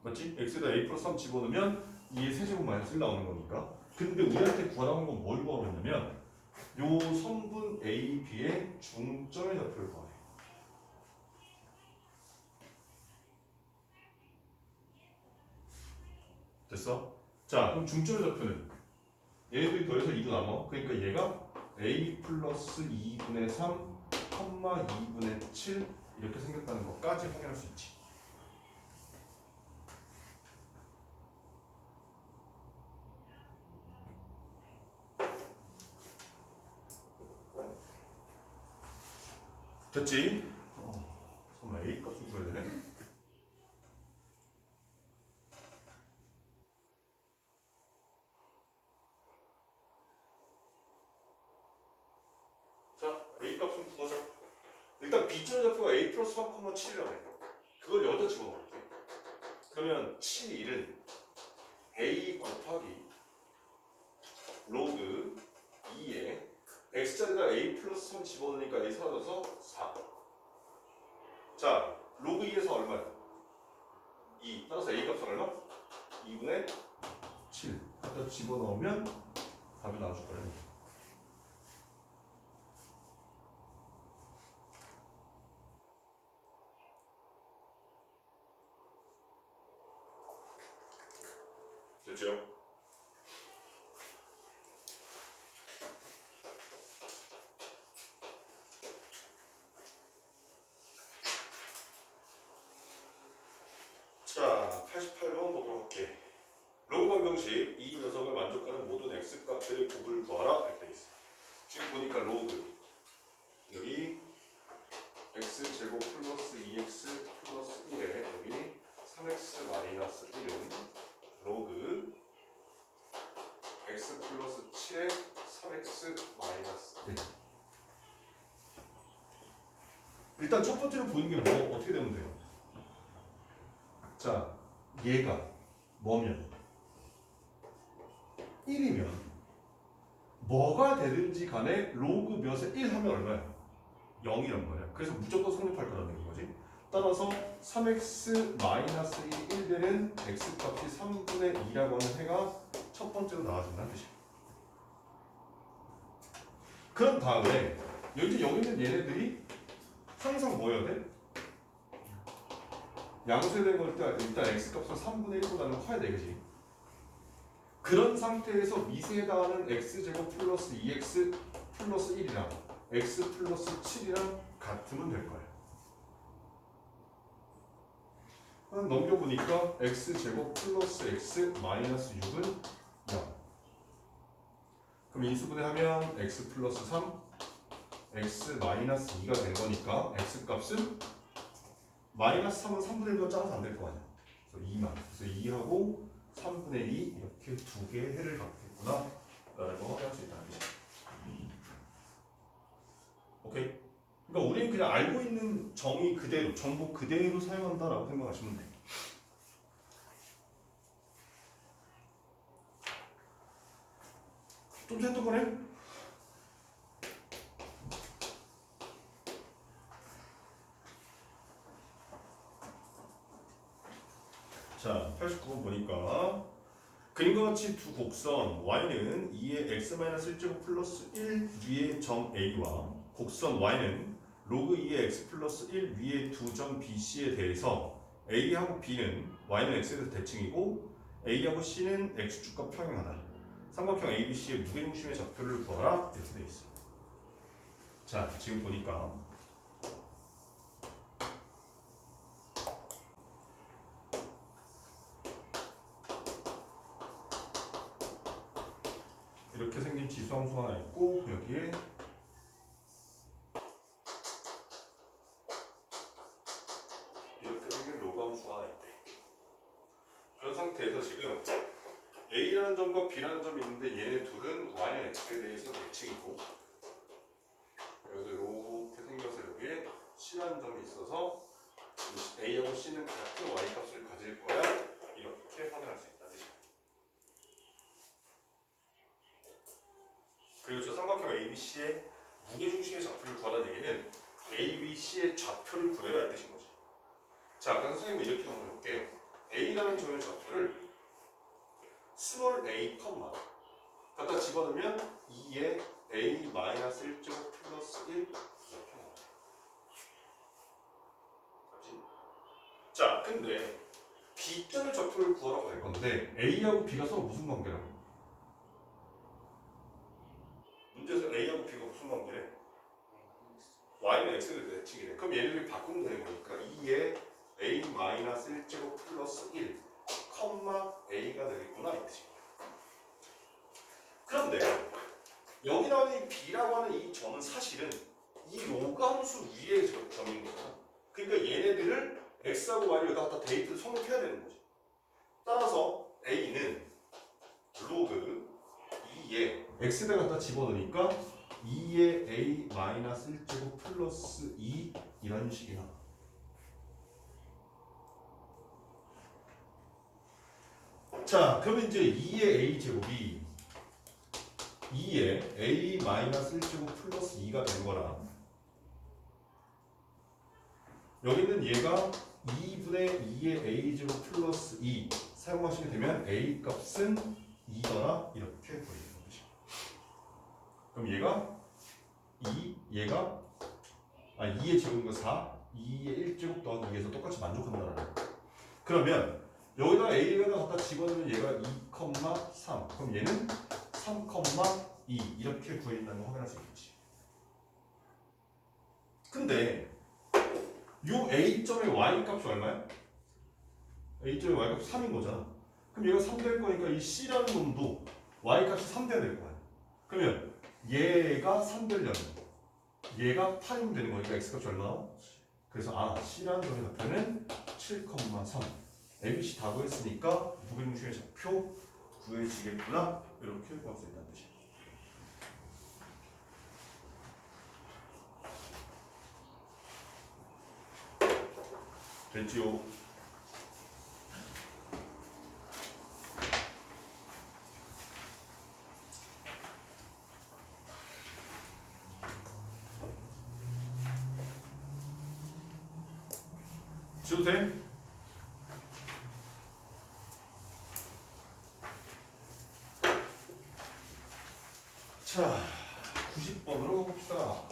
Speaker 1: 맞지? X에다 A 플러스 3 집어넣으면 2의 세제곱 마이너스 1 나오는 거니까. 근데 우리한테 구하라는 건 뭘 구하겠냐면 요 선분 A, B의 중점의 좌표를 구하래. 됐어? 자, 그럼 중점의 좌표는 얘들이 더해서 2도 남아. 그러니까 얘가 A 플러스 2분의 3, 2분의 7 이렇게 생겼다는 것까지 확인할 수 있지. 됐지? 설마 A 값을 구해야 되네? 자, A 값을 구하자. 일단 B점의 좌표가 A 플러스 3,7이라고 해. 그걸 여기다 집어넣을게. 그러면 7은 A 곱하기 로그 2에 X자리에다 A 플러스 3 집어넣으니까 A 사라져서 4. 자, 로그 2에서 얼마야? 2. 따라서 A 값은 얼마? 2분의 7. 갖다 집어넣으면 답이 나와줄 거예요. 됐죠? 자, 88번 보도록 할게. 로그 방정식 이 녀석을 만족하는 모든 x 값들의 곱을 구하라 이렇게 돼 있어. 지금 보니까 로그 여기 x 제곱 플러스 2x 플러스 1에 여기 3x 마이너스 1은 로그 x 플러스 7에 3x 마이너스 1. 일단 첫 번째로 보이는 게 뭐 어떻게 되면 돼요? 자, 얘가 뭐면 1이면 뭐가 되든지 간에 로그 몇에 1 하면 얼마야? 0이란 말이야. 그래서 무조건 성립할 거라는 거지. 따라서 3x 마이너스 1이 1 되는 x 값이 3분의 2라고 하는 해가 첫 번째로 나와준다는 뜻이야. 그런 다음에 여기 있는 얘네들이 항상 뭐여야 돼? 양수에 걸 때 일단 x 값은 3분의 1보다는 커야 돼, 그지? 그런 상태에서 미세에 해당하는 x제곱 플러스 2x 플러스 1이랑 x 플러스 7이랑 같으면 될 거야. 넘겨보니까 x제곱 플러스 x 마이너스 6은 0. 그럼 인수분해하면 x 플러스 3, x 마이너스 2가 된 거니까 x 값은 마이너스 3은 3분의 1보다 작아서 안 될 거 아니야. 그래서 2만. 그래서 2하고 3분의 2 이렇게 두 개의 해를 갖겠구나 라는 거 확인할 수 있다는 거지. 오케이? 그러니까 우리는 그냥 알고 있는 정의 그대로, 정보 그대로 사용한다라고 생각하시면 돼. 좀 생각 거네? 자, 89번 보니까 그림과 같이 두 곡선 y는 2의 x-1제곱 플러스 1 위의 점 a와 곡선 y는 로그 2의 x 플러스 1 위의 두 점 bc에 대해서 a하고 b는 y는 x에 대해서 대칭이고 a하고 c는 x축과 평행하다. 삼각형 ABC의 무게중심의 좌표를 구하라 이렇게 되어 있어. 자, 지금 보니까 이렇게 생긴 지수함수 하나 있고 여기에 이렇게 생긴 로그함수가 하나 있대. 그런 상태에서 지금 A라는 점과 B라는 점이 있는데 얘네 둘은 Y는 X에 대해서 대칭이고 여기서 이렇게 생겨서 여기에 C라는 점이 있어서 A하고 C는 같은 Y 값을 가질 거야 이렇게 확인할 수 있다. 그리고 저 삼각형 ABC의 무게중심의 좌표를 구하라는 얘기는 ABC의 좌표를 구해라 이 뜻인 거지. 자, 그럼 선생님은 이렇게 한번 해볼게요. A라는 점의 좌표를 스몰 a, 갖다 집어넣으면 2의 a-1제곱 플러스 1 이렇게 나와요. 자, 근데 B점의 좌표를 구하라고 할 건데 A하고 B가 서로 무슨 관계라고? 문제에서 A하고 B가 무슨 관계래? Y는 X를 대칭이래. 그럼 얘네들이 바꾸면 되는 거니까 2의 a-1제곱 플러스 1 A가 되겠구나 이 뜻이에요. 그런데 여기 나오는 이 B라고 하는 이 점은 사실은 이 로그함수 위의 점인 거잖아. 그러니까 얘네들을 X하고 Y를 여기다 갖다 데이트를 성립해야 되는 거지. 따라서 A는 로그 2의 X에다 갖다 집어넣으니까 2의 A-1제곱 플러스 2 이런 식이 나와. 자, 그러면 이제 2의 a제곱이 2의 a-1제곱 플러스 2가 된 거라 여기는 얘가 2분의 2의 a제곱 플러스 2 사용하시게 되면 a 값은 2더라 이렇게 보이는 거죠. 그럼 얘가 2, 얘가 2의 제곱인 거 4, 2의 1제곱 더하기 2에서 똑같이 만족한다는 거야. 그러면 여기다 A를 갖다 집어넣으면 얘가 2,3 그럼 얘는 3,2 이렇게 구해진다는 거 확인할 수 있겠지. 근데 요 A점의 Y값이 얼마야? A점의 Y값이 3인 거잖아. 그럼 얘가 3 될 거니까 이 C라는 놈도 Y값이 3 돼야 될 거야. 그러면 얘가 3 되려면 얘가 8이면 되는 거니까 X값이 얼마나? 그래서 C라는 점의 좌표는 7,3 ABC 다 구했으니까 무게중심의 좌표 구해지겠구나 이렇게 구할 수 있다는 뜻이야. 됐지요? 지워도 돼? 자, 90번으로 봅시다.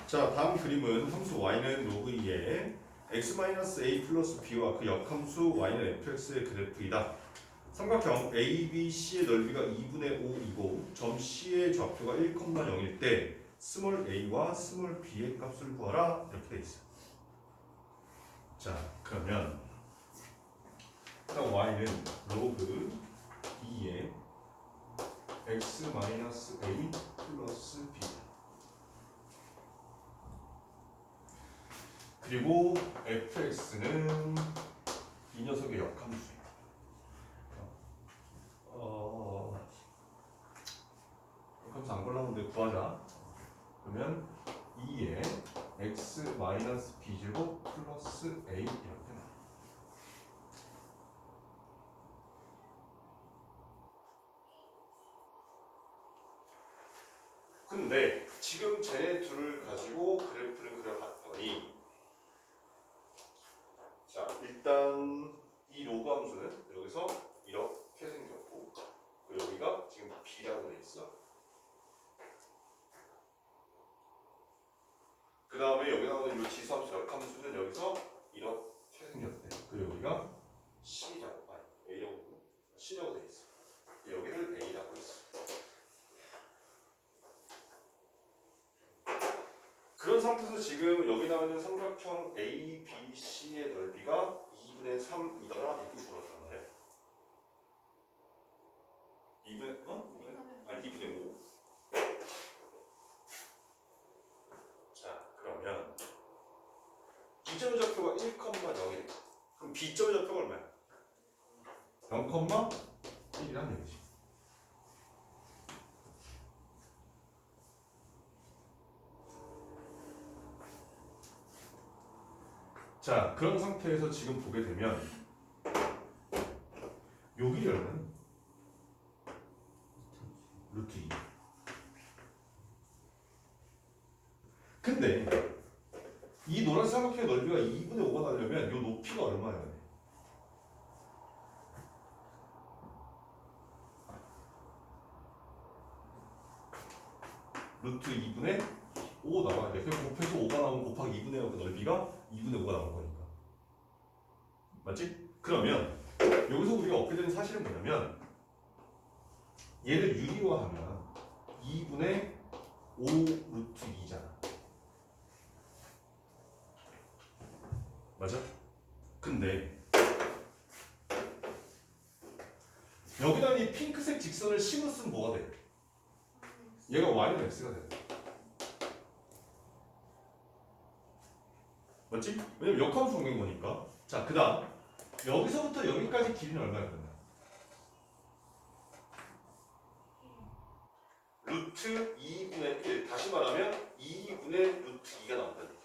Speaker 1: 자, 다음 그림은 함수 y는 로그 2의 x-a 플러스 b와 그 역함수 y는 fx의 그래프이다. 삼각형 ABC의 넓이가 2분의 5이고 점 C의 좌표가 1,0일 때 스몰 a와 스몰 b의 값을 구하라 이렇게 돼 있어. 자, 그러면 일단 y는 로그 2의 x-a 플러스 b 그리고 fx는 이 녀석의 역함수예요. 역함수 안 골랐는데 구하자. 그러면 2의 x-b제곱 플러스 a 이렇게 나와. 근데 지금 쟤네 둘을 가지고 그래프를 그려봤더니 일단 이 로그 함수는 여기서 이렇게 생겼고 그리고 여기가 지금 b라고 돼 있어. 그 다음에 여기 나오는 이 지수함수 역함수는 여기서 이렇게 생겼대. 그리고 여기가 C라고, 아니 A라고, C라고 돼 있어. 여기를 A라고 했어. 그런 상태에서 지금 여기 나오는 삼각형 A, B, C의 넓이가 2분의 3이더라 이렇게 주어졌단 말이야. 2분의, 아니 2분의 5. 자, 그러면 B점의 좌표가 1,0이래. 그럼 B점의 좌표가 얼마야? 0,1이란 얘기지. 자, 그런 상태에서 지금 보게 되면 여기 열면 루트 2. 근데 이 노란 삼각형의 넓이가 2분의 5가 나려면 이 높이가 얼마여야 돼? 루트 2분의 5 나와야 돼. 그럼 곱해서 5가 나오면 곱하기 2분의 5 넓이가 2분의 5가 나온 거니까. 맞지? 그러면 여기서 우리가 얻게 되는 사실은 뭐냐면 얘를 유리화하면 2분의 5 루트 2잖아. 맞아? 근데 여기다 이 핑크색 직선을 심었으면 뭐가 돼? 얘가 y는 x가 돼. 맞지? 왜냐면 역함수 공인 거니까. 자, 그 다음 여기서부터 여기까지 길이는 얼마야 되나? 루트 2분의 1. 다시 말하면 2분의 루트 2가 나온다는 얘기야.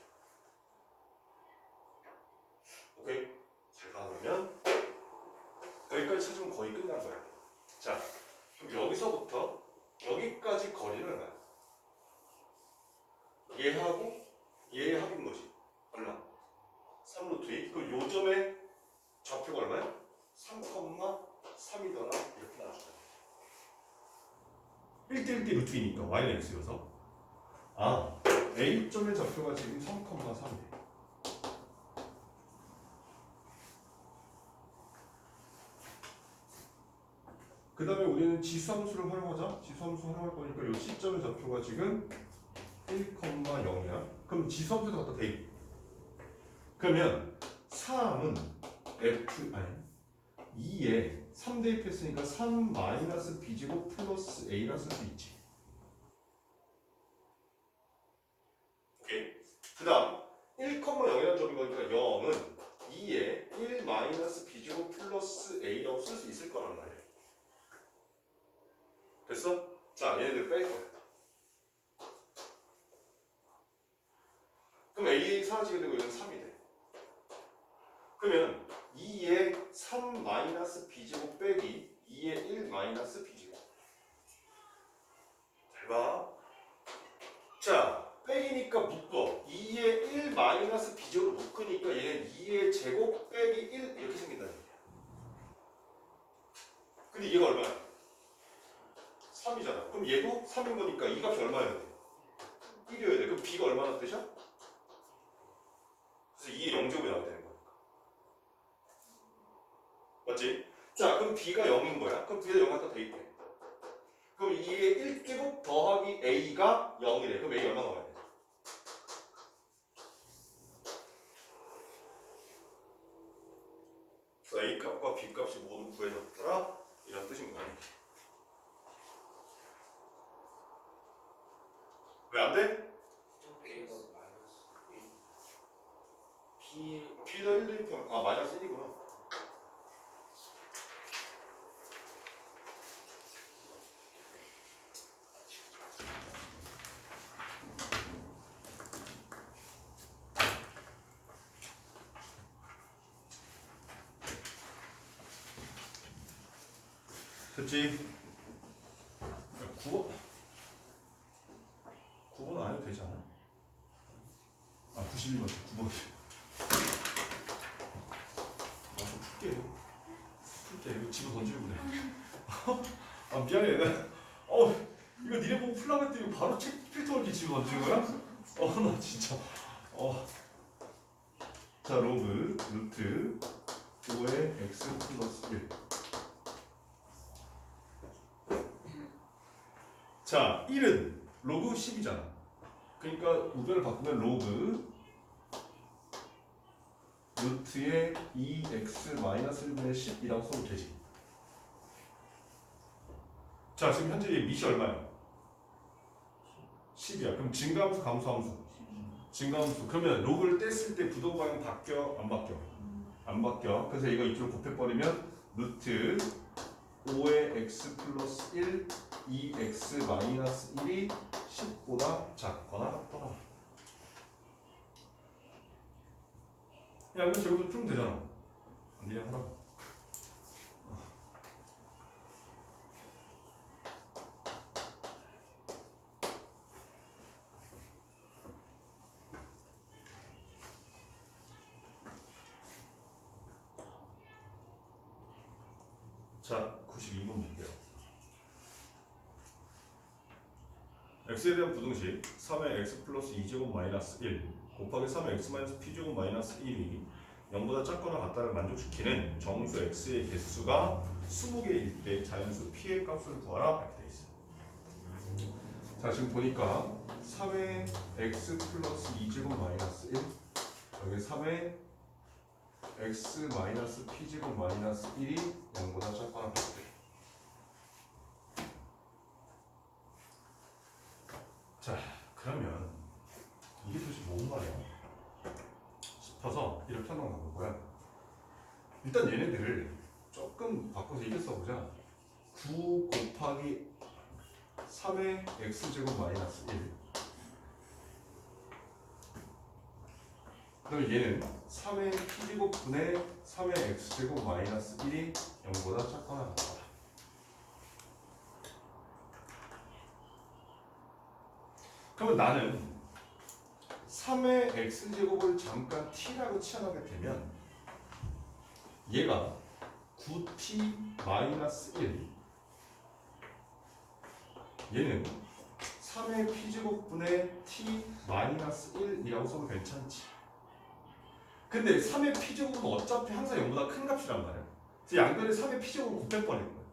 Speaker 1: 오케이? 잘 가면 여기까지 찾으면 거의 끝난 거야. 자, 그럼 여기서부터 여기까지 거리는 얼마야? 얘하고 얘의 합인 거지. 얼마? 3루트 2. 그럼 요 점의 좌표가 얼마야? 3,3이더라. 이렇게 나와주잖아. 1대1대 루트 2니까 y는 x여서 아, A점의 좌표가 지금 3,3이래. 그 다음에 우리는 지수함수를 활용하자. 지수함수 활용할 거니까 이 C점의 좌표가 지금 1,0이야. 그럼 지수함수도 갖다 대입. 그러면 3은 F, 아니 2에 3 대입했으니까 3 마이너스 B제곱 플러스 A라 쓸 수 있지. 오케이. 그 다음 1,0이라는 점인 거니까 0은 2에 1 마이너스 B제곱 플러스 A라고 쓸 수 있을 거란 말이야. 됐어? 자, 얘네들 뺄 거야. 그럼 A 사라지게 되고 얘는 3이 돼. 그러면 2에 3 마이너스 B제곱 빼기 2에 1 마이너스 B제곱. 잘 봐. 자, 빼기니까 묶어. 2에 1 마이너스 B제곱 묶으니까 얘는 2의 제곱 빼기 1 이렇게 생긴다는 얘기야. 근데 얘가 얼마야? 3이잖아. 그럼 얘도 3인 거니까 이 값이 얼마여야 돼? 1이어야 돼. 그럼 B가 얼마나 뜻이야? 그래서 2의 0제곱이 나와야 되는 거니까. 맞지? 자, 그럼 B가 0인 거야. 그럼 B가 0 갖다 대입해. 그럼 2의 1제곱 더하기 A가 0이래. 그럼 A 얼마 나와야 돼? 그래서 A 값과 B 값이 모두 구해졌더라. 이런 뜻인 거야. 왜 안 돼? B가 1 대입하면 아 마이너스 1이구나. 됐지? 9번 안 해도 되지 않아? 아 91번 9번 풀게. 이거 집어 던지고 그래. 아 미안해. 이거 니네 보고 풀라고 했더니 바로 책 필터 이렇게 집어 던진 거야? 나 진짜. 자 로그 루트 5의 x 플러스 1. 자 1은 로그 10이잖아. 그러니까 우변을 바꾸면 로그 루트의 2x 마이너스 1분의 10이라고 써도 되지. 자 지금 현재 얘 밑이 얼마야? 10이야. 그럼 증가함수 감소함수? 증가함수. 그러면 로그를 뗐을 때 부동 방향 바뀌어? 안 바뀌어? 안 바뀌어. 그래서 이거 이쪽으로 곱해버리면 루트 5의 x 플러스 1 2x 마이너스 1이 10보다 작거나 같더라. 야, 이거 저기서 풀면 되잖아. 니네 하라고. 자, 92번 볼게요. x에 대한 부등식 3의 x 플러스 2제곱 마이너스 1 곱하기 3의 x 마이너스 p제곱 마이너스 1이 0보다 작거나 같다를 만족시키는 정수 x의 개수가 20개일 때 자연수 p의 값을 구하라 이렇게 돼 있어요. 자 지금 보니까 3의 x 플러스 2제곱 마이너스 1 여기 3의 x 마이너스 p제곱 마이너스 1이 0보다 작거나 같대. 자 그러면 이게 도대체 뭔 말이야 싶어서 이렇게 한번 가볼 거야. 일단 얘네들을 조금 바꿔서 이렇게 써보자. 9 곱하기 3의 x제곱 마이너스 1 그럼 얘는 3의 p제곱분의 3의 x제곱 마이너스 1이 0보다 작거나 같다. 그러면 나는 3의 x제곱을 잠깐 t라고 치환하게 되면 얘가 9t 마이너스 1 얘는 3의 p제곱분의 t 마이너스 1이라고 써도 괜찮지. 근데 3의 p제곱은 어차피 항상 0보다 큰 값이란 말이야. 그래서 양변에 3의 p제곱을 곱해버리는 거야.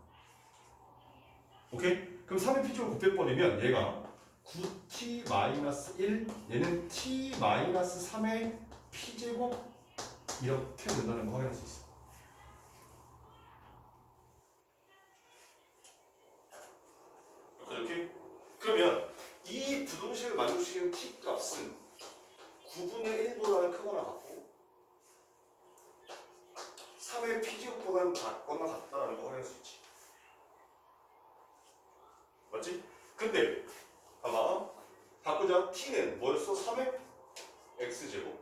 Speaker 1: 오케이? 그럼 3의 p제곱을 곱해버리면 얘가 9t 마이너스 1 얘는 t 마이너스 3의 p제곱 이렇게 된다는 거 확인할 수 있어. 오케이? 그러면 이 부등식을 만족시키는 t 값은 9분의 1보다는 크거나 같고 3의 p제곱보다는 작거나 같다는 거 확인할 수 있지. 맞지? 근데 봐봐. 바꾸자. t는 뭐였어? 3의 x제곱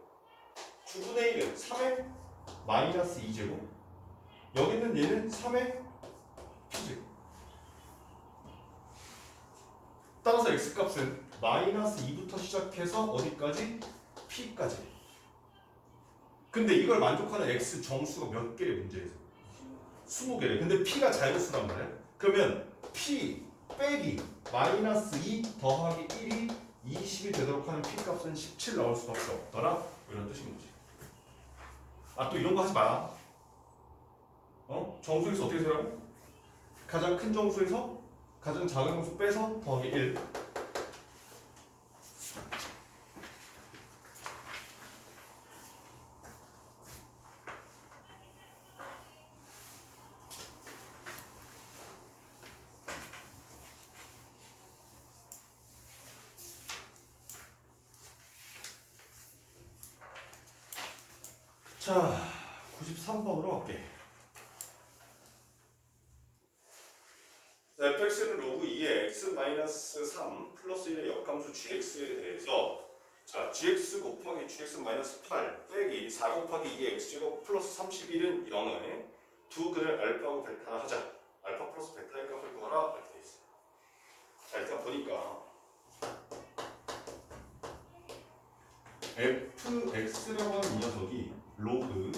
Speaker 1: 9분의 1은 3의 마이너스 2제곱 여기는 얘는 3의 p제곱. 따라서 x값은 마이너스 2부터 시작해서 어디까지? p까지. 근데 이걸 만족하는 x 정수가 몇 개의 문제에서? 20개래. 근데 p가 자연수란 말이야. 그러면 p 빼기 마이너스 2 더하기 1이 20이 되도록 하는 p값은 17 나올 수밖에 없더라. 이런 뜻인 거지. 또 이런 거 하지 마. 정수에서 어떻게 세라고? 가장 큰 정수에서 가장 작은 정수 빼서 더하기 1. 자, 93번으로 갈게. fx는 로그 2의 x-3 플러스 1의 역함수 gx에 대해서 자, gx 곱하기 gx-8 빼기 4 곱하기 2의 x제곱 플러스 31은 0에 두 근을 알파하고 베타를 하자. 알파 플러스 베타의 값을 구하라 이렇게 돼 있어. 자, 일단 보니까 fx라고 하는 이 녀석이 로그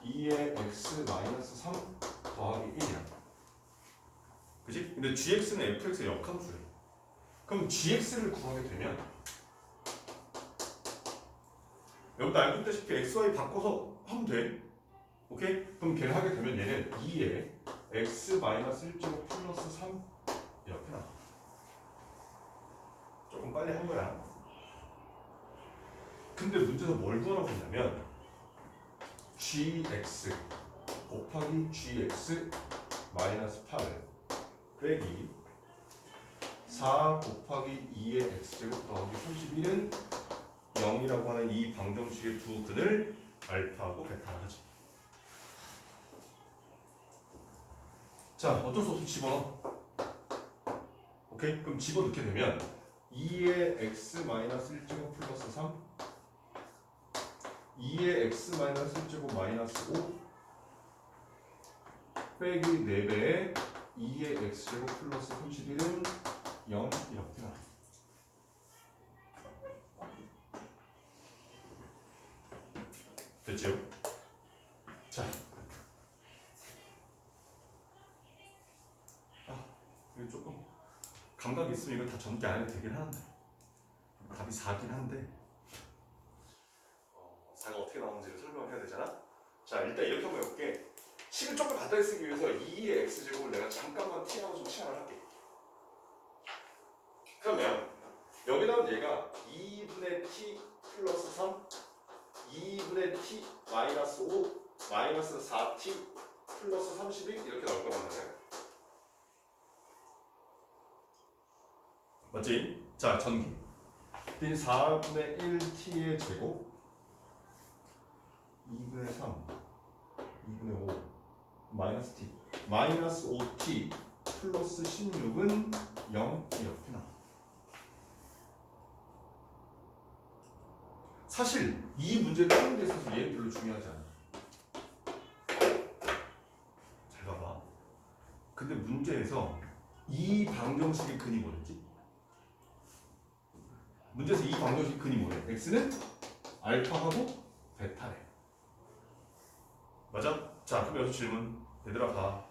Speaker 1: 2의 x 마이너스 3 더하기 1이야. 그지? 근데 gx는 fx의 역함수래. 그럼 gx를 구하게 되면 여기다 알고 있다시피 xy 바꿔서 하면 돼. 오케이? 그럼 걔를 하게 되면 얘는 2의 x 마이너스 1제곱 플러스 3 이렇게 나와. 조금 빨리 한 거야. 근데 문제에서 뭘 구하라고 했냐면 gx 곱하기 gx 마이너스 8 빼기 4 곱하기 2의 x제곱 더하기 31은 0이라고 하는 이 방정식의 두 근을 알파하고 베타를 하지. 자, 어쩔 수 없이 집어넣어. 오케이? 그럼 집어넣게 되면 2의 x 마이너스 1제곱 플러스 3 2의 x 마이너스 1제곱 마이너스 5 빼기 4배의 2의 x제곱 플러스 31은 0 이렇게 나와. 됐죠? 자, 이거 조금 감각이 있으면 이거 다 전개 안 해도 되긴 하는데 답이 4긴 한데 4가 어떻게 나오는지를 설명을 해야 되잖아. 자, 일단 이렇게 한번 해볼게. 식을 조금 간단히 쓰기 위해서 2의 x제곱을 내가 잠깐만 t하고 좀 치환을 할게. 그러면 여기 나온 얘가 2분의 t 플러스 3 2분의 t 마이너스 5 마이너스 4t 플러스 31 이렇게 나올 거란 말이야. 맞지? 자, 전기 4분의 1t의 제곱 2분의 3 2분의 5 마이너스 t 마이너스 5t 플러스 16은 0 이렇게 나와. 사실 이 문제를 푸는 데 있어서 얘는 별로 중요하지 않아. 잘 봐봐. 근데 문제에서 이 방정식의 근이 뭐였지? 문제에서 이 방정식의 근이 뭐래? x는 알파하고 베타래. 맞아? 자, 그럼 여기서 질문. 얘들아 봐.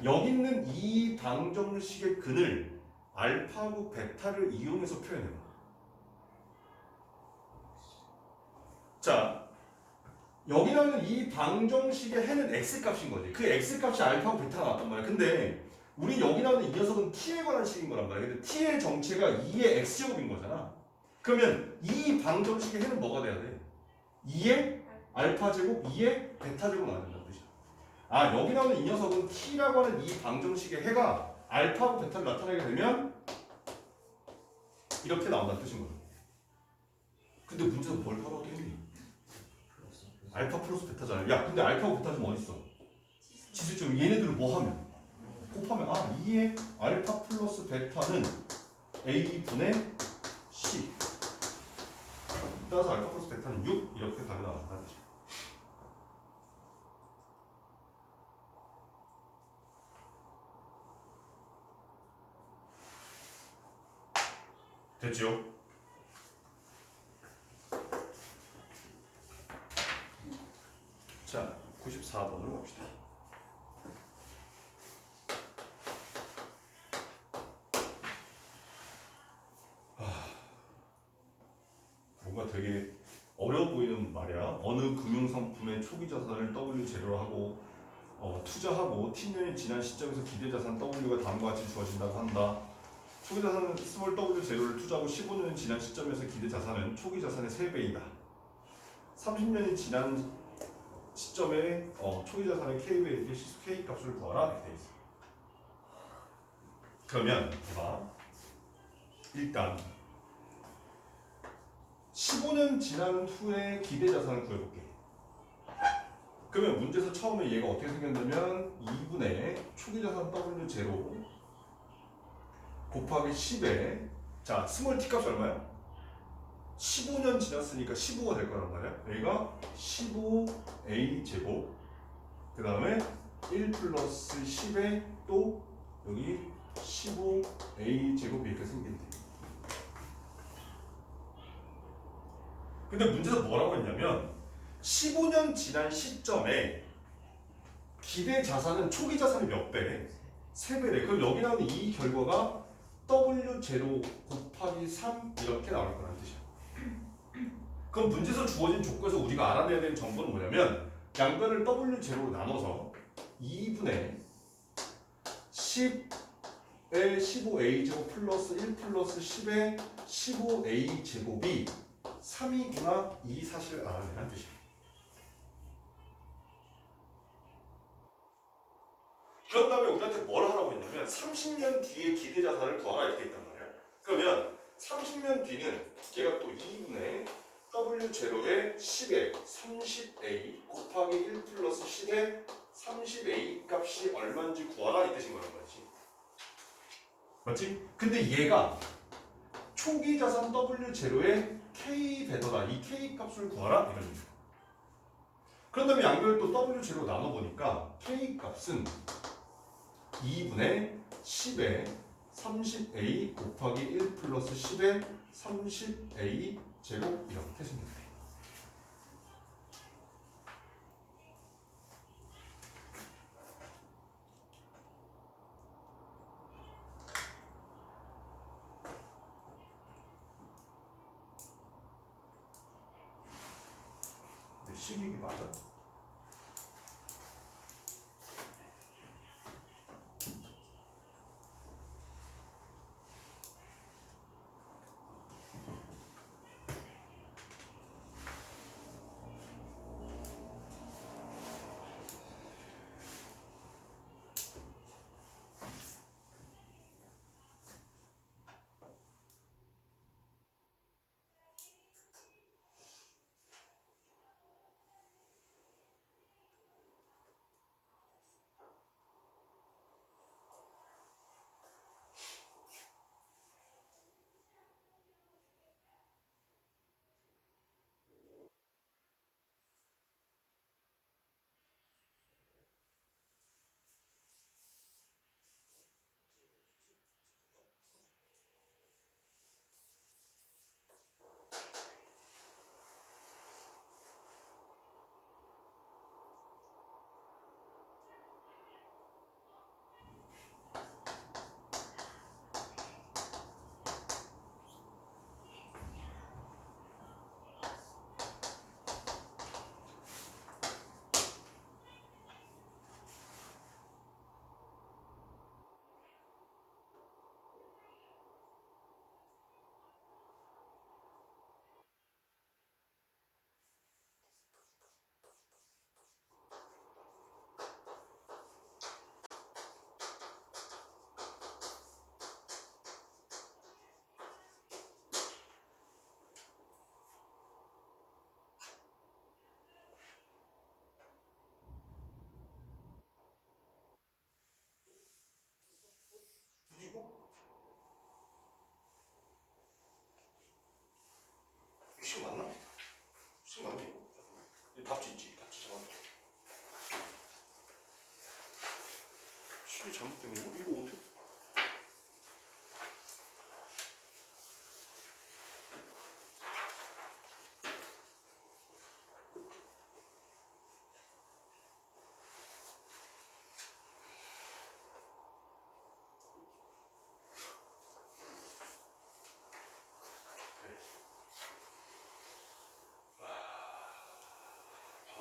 Speaker 1: 여기 있는 이 방정식의 근을 알파하고 베타를 이용해서 표현해봐. 자, 여기 나오는 이 방정식의 해는 x값인 거지. 그 x값이 알파하고 베타가 나왔단 말이야. 근데 우리 여기 나오는 이 녀석은 t에 관한 식인 거란 말이야. 근데 t의 정체가 2의 x제곱인 거잖아. 그러면 이 방정식의 해는 뭐가 돼야 돼? 2의 알파제곱, 2의 베타제곱 나와야 된다는 뜻이야. 아, 여기 나오는 이 녀석은 t라고 하는 이 방정식의 해가 알파하고 베타를 나타내게 되면 이렇게 나온다는 뜻인 거야. 근데 문제는 뭘 하라고 했니? 알파 플러스 베타잖아. 야, 근데 알파하고 베타 좀 어딨어? 지수점 얘네들을 뭐 하면? 곱하면 2의 알파 플러스 베타는 a분의 c. 따라서 알파 플러스 베타는 6 이렇게 답이 나왔다. 됐죠? 자, 94번으로 갑시다. 뭔가 되게 어려워 보이는 말이야. 어느 금융상품의 초기 자산을 W 재료로 하고 투자하고 T년이 지난 시점에서 기대자산 W가 다음과 같이 주어진다고 한다. 초기 자산은 스몰 W 재료를 투자하고 15년이 지난 시점에서 기대자산은 초기 자산의 3배이다. 30년이 지난 시점에 초기 자산의 K배의 시수 K 값을 구하라 이렇게 돼 있어. 그러면 봐. 일단 15년 지난 후에 기대 자산을 구해볼게. 그러면 문제에서 처음에 얘가 어떻게 생겼냐면 2분의 초기 자산 W0 곱하기 10에 자 스몰 t 값이 얼마야? 15년 지났으니까 15가 될 거란 말이야. 여기가 15a 제곱 그 다음에 1 플러스 10에 또 여기 15a 제곱이 이렇게 생긴대. 근데 문제에서 뭐라고 했냐면 15년 지난 시점에 기대 자산은 초기 자산의 몇 배래? 3배래. 그럼 여기 나오는 이 결과가 W0 곱하기 3 이렇게 나올 거라는 뜻이야. 그럼 문제에서 주어진 조건에서 우리가 알아내야 되는 정보는 뭐냐면 양변을 W0로 나눠서 2분의 10의 15A 제곱 플러스 1 플러스 10의 15A 제곱이 3이구나 이 사실을 알아내는 뜻이야. 그런 다음에 우리한테 뭘 하라고 했냐면 30년 뒤에 기대자산을 구하라 이렇게 했단 말이야. 그러면 30년 뒤는 얘가 또 2분의 W0의 10의 30A 곱하기 1 플러스 10의 30A 값이 얼마인지 구하라 이 뜻인 거란 말이지. 맞지? 근데 얘가 초기 자산 W0의 K 배더다. 이 K 값을 구하라 이런 얘기야. 그런 다음에 양변을 또 W0로 나눠보니까 K 값은 2분의 10의 30A 곱하기 1 플러스 10의 30A 제곱 이렇게 생겼네. 근데 식이 맞아? 식 맞나? 식 맞지? 이 답지 있지? 답지 잡아. 식이 잘못된 거 이거 어떻게?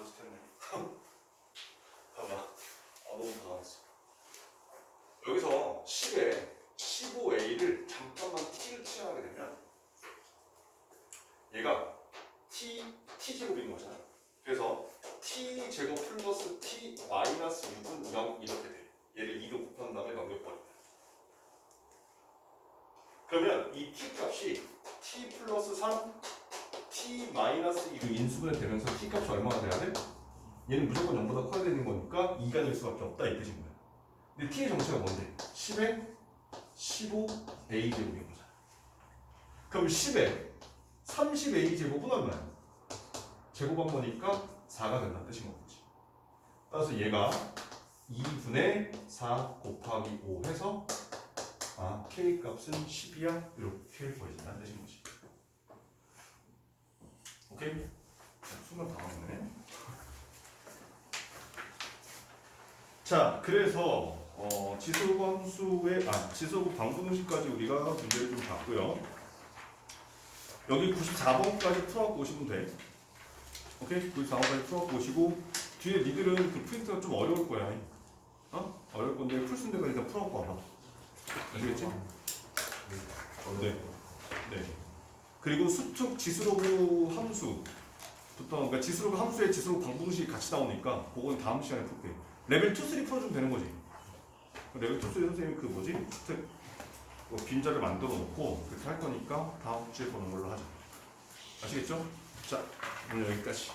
Speaker 1: 바보짓했네. 봐봐. 너무 당황했어. 여기서 10에 15A를 잠깐만 T를 취하게 되면 얘가 T 제곱인 거잖아. 그래서 T 제곱 플러스 T 마이너스 6은 0 이렇게 돼. 얘를 2로 곱한 다음에 넘겨버린다. 그러면 이 T 값이 T 플러스 3 T 마이너스 2로 인수분해 되면서 T 값이 얼마가 돼야 돼? 얘는 무조건 0보다 커야 되는 거니까 2가 될 수밖에 없다 이 뜻인 거야. 근데 T의 정체가 뭔데? 10에 15A 제곱인 거잖아. 그럼 10에 30A 제곱은 얼마야? 제곱한 거니까 4가 된다는 뜻인 거지. 따라서 얘가 2분의 4 곱하기 5 해서 K 값은 10이야 이렇게 보여진다는 뜻인 거지. 오케이? 순간 당황했네. 자, 그래서 지수록 함수의 지수록 방분식까지 우리가 문제를 좀 봤고요. 여기 94번까지 풀어갖고 오시면 돼. 오케이? 94번까지 풀어갖고 오시고 뒤에 니들은 그 프린트가 좀 어려울 거야. 어려울 건데 풀 수 있는 데가 일단 풀어갖고 와봐. 아시겠지? 네. 네. 그리고 수축 지수로그 함수 그러니까 지수로그 함수에 지수로그 방분식이 같이 나오니까 그건 다음 시간에 풀게. 레벨 2, 3 풀어주면 되는 거지. 레벨 2, 3 선생님이 그 뭐지? 빈자를 만들어 놓고 그렇게 할 거니까 다음 주에 보는 걸로 하자. 아시겠죠? 자, 오늘 여기까지.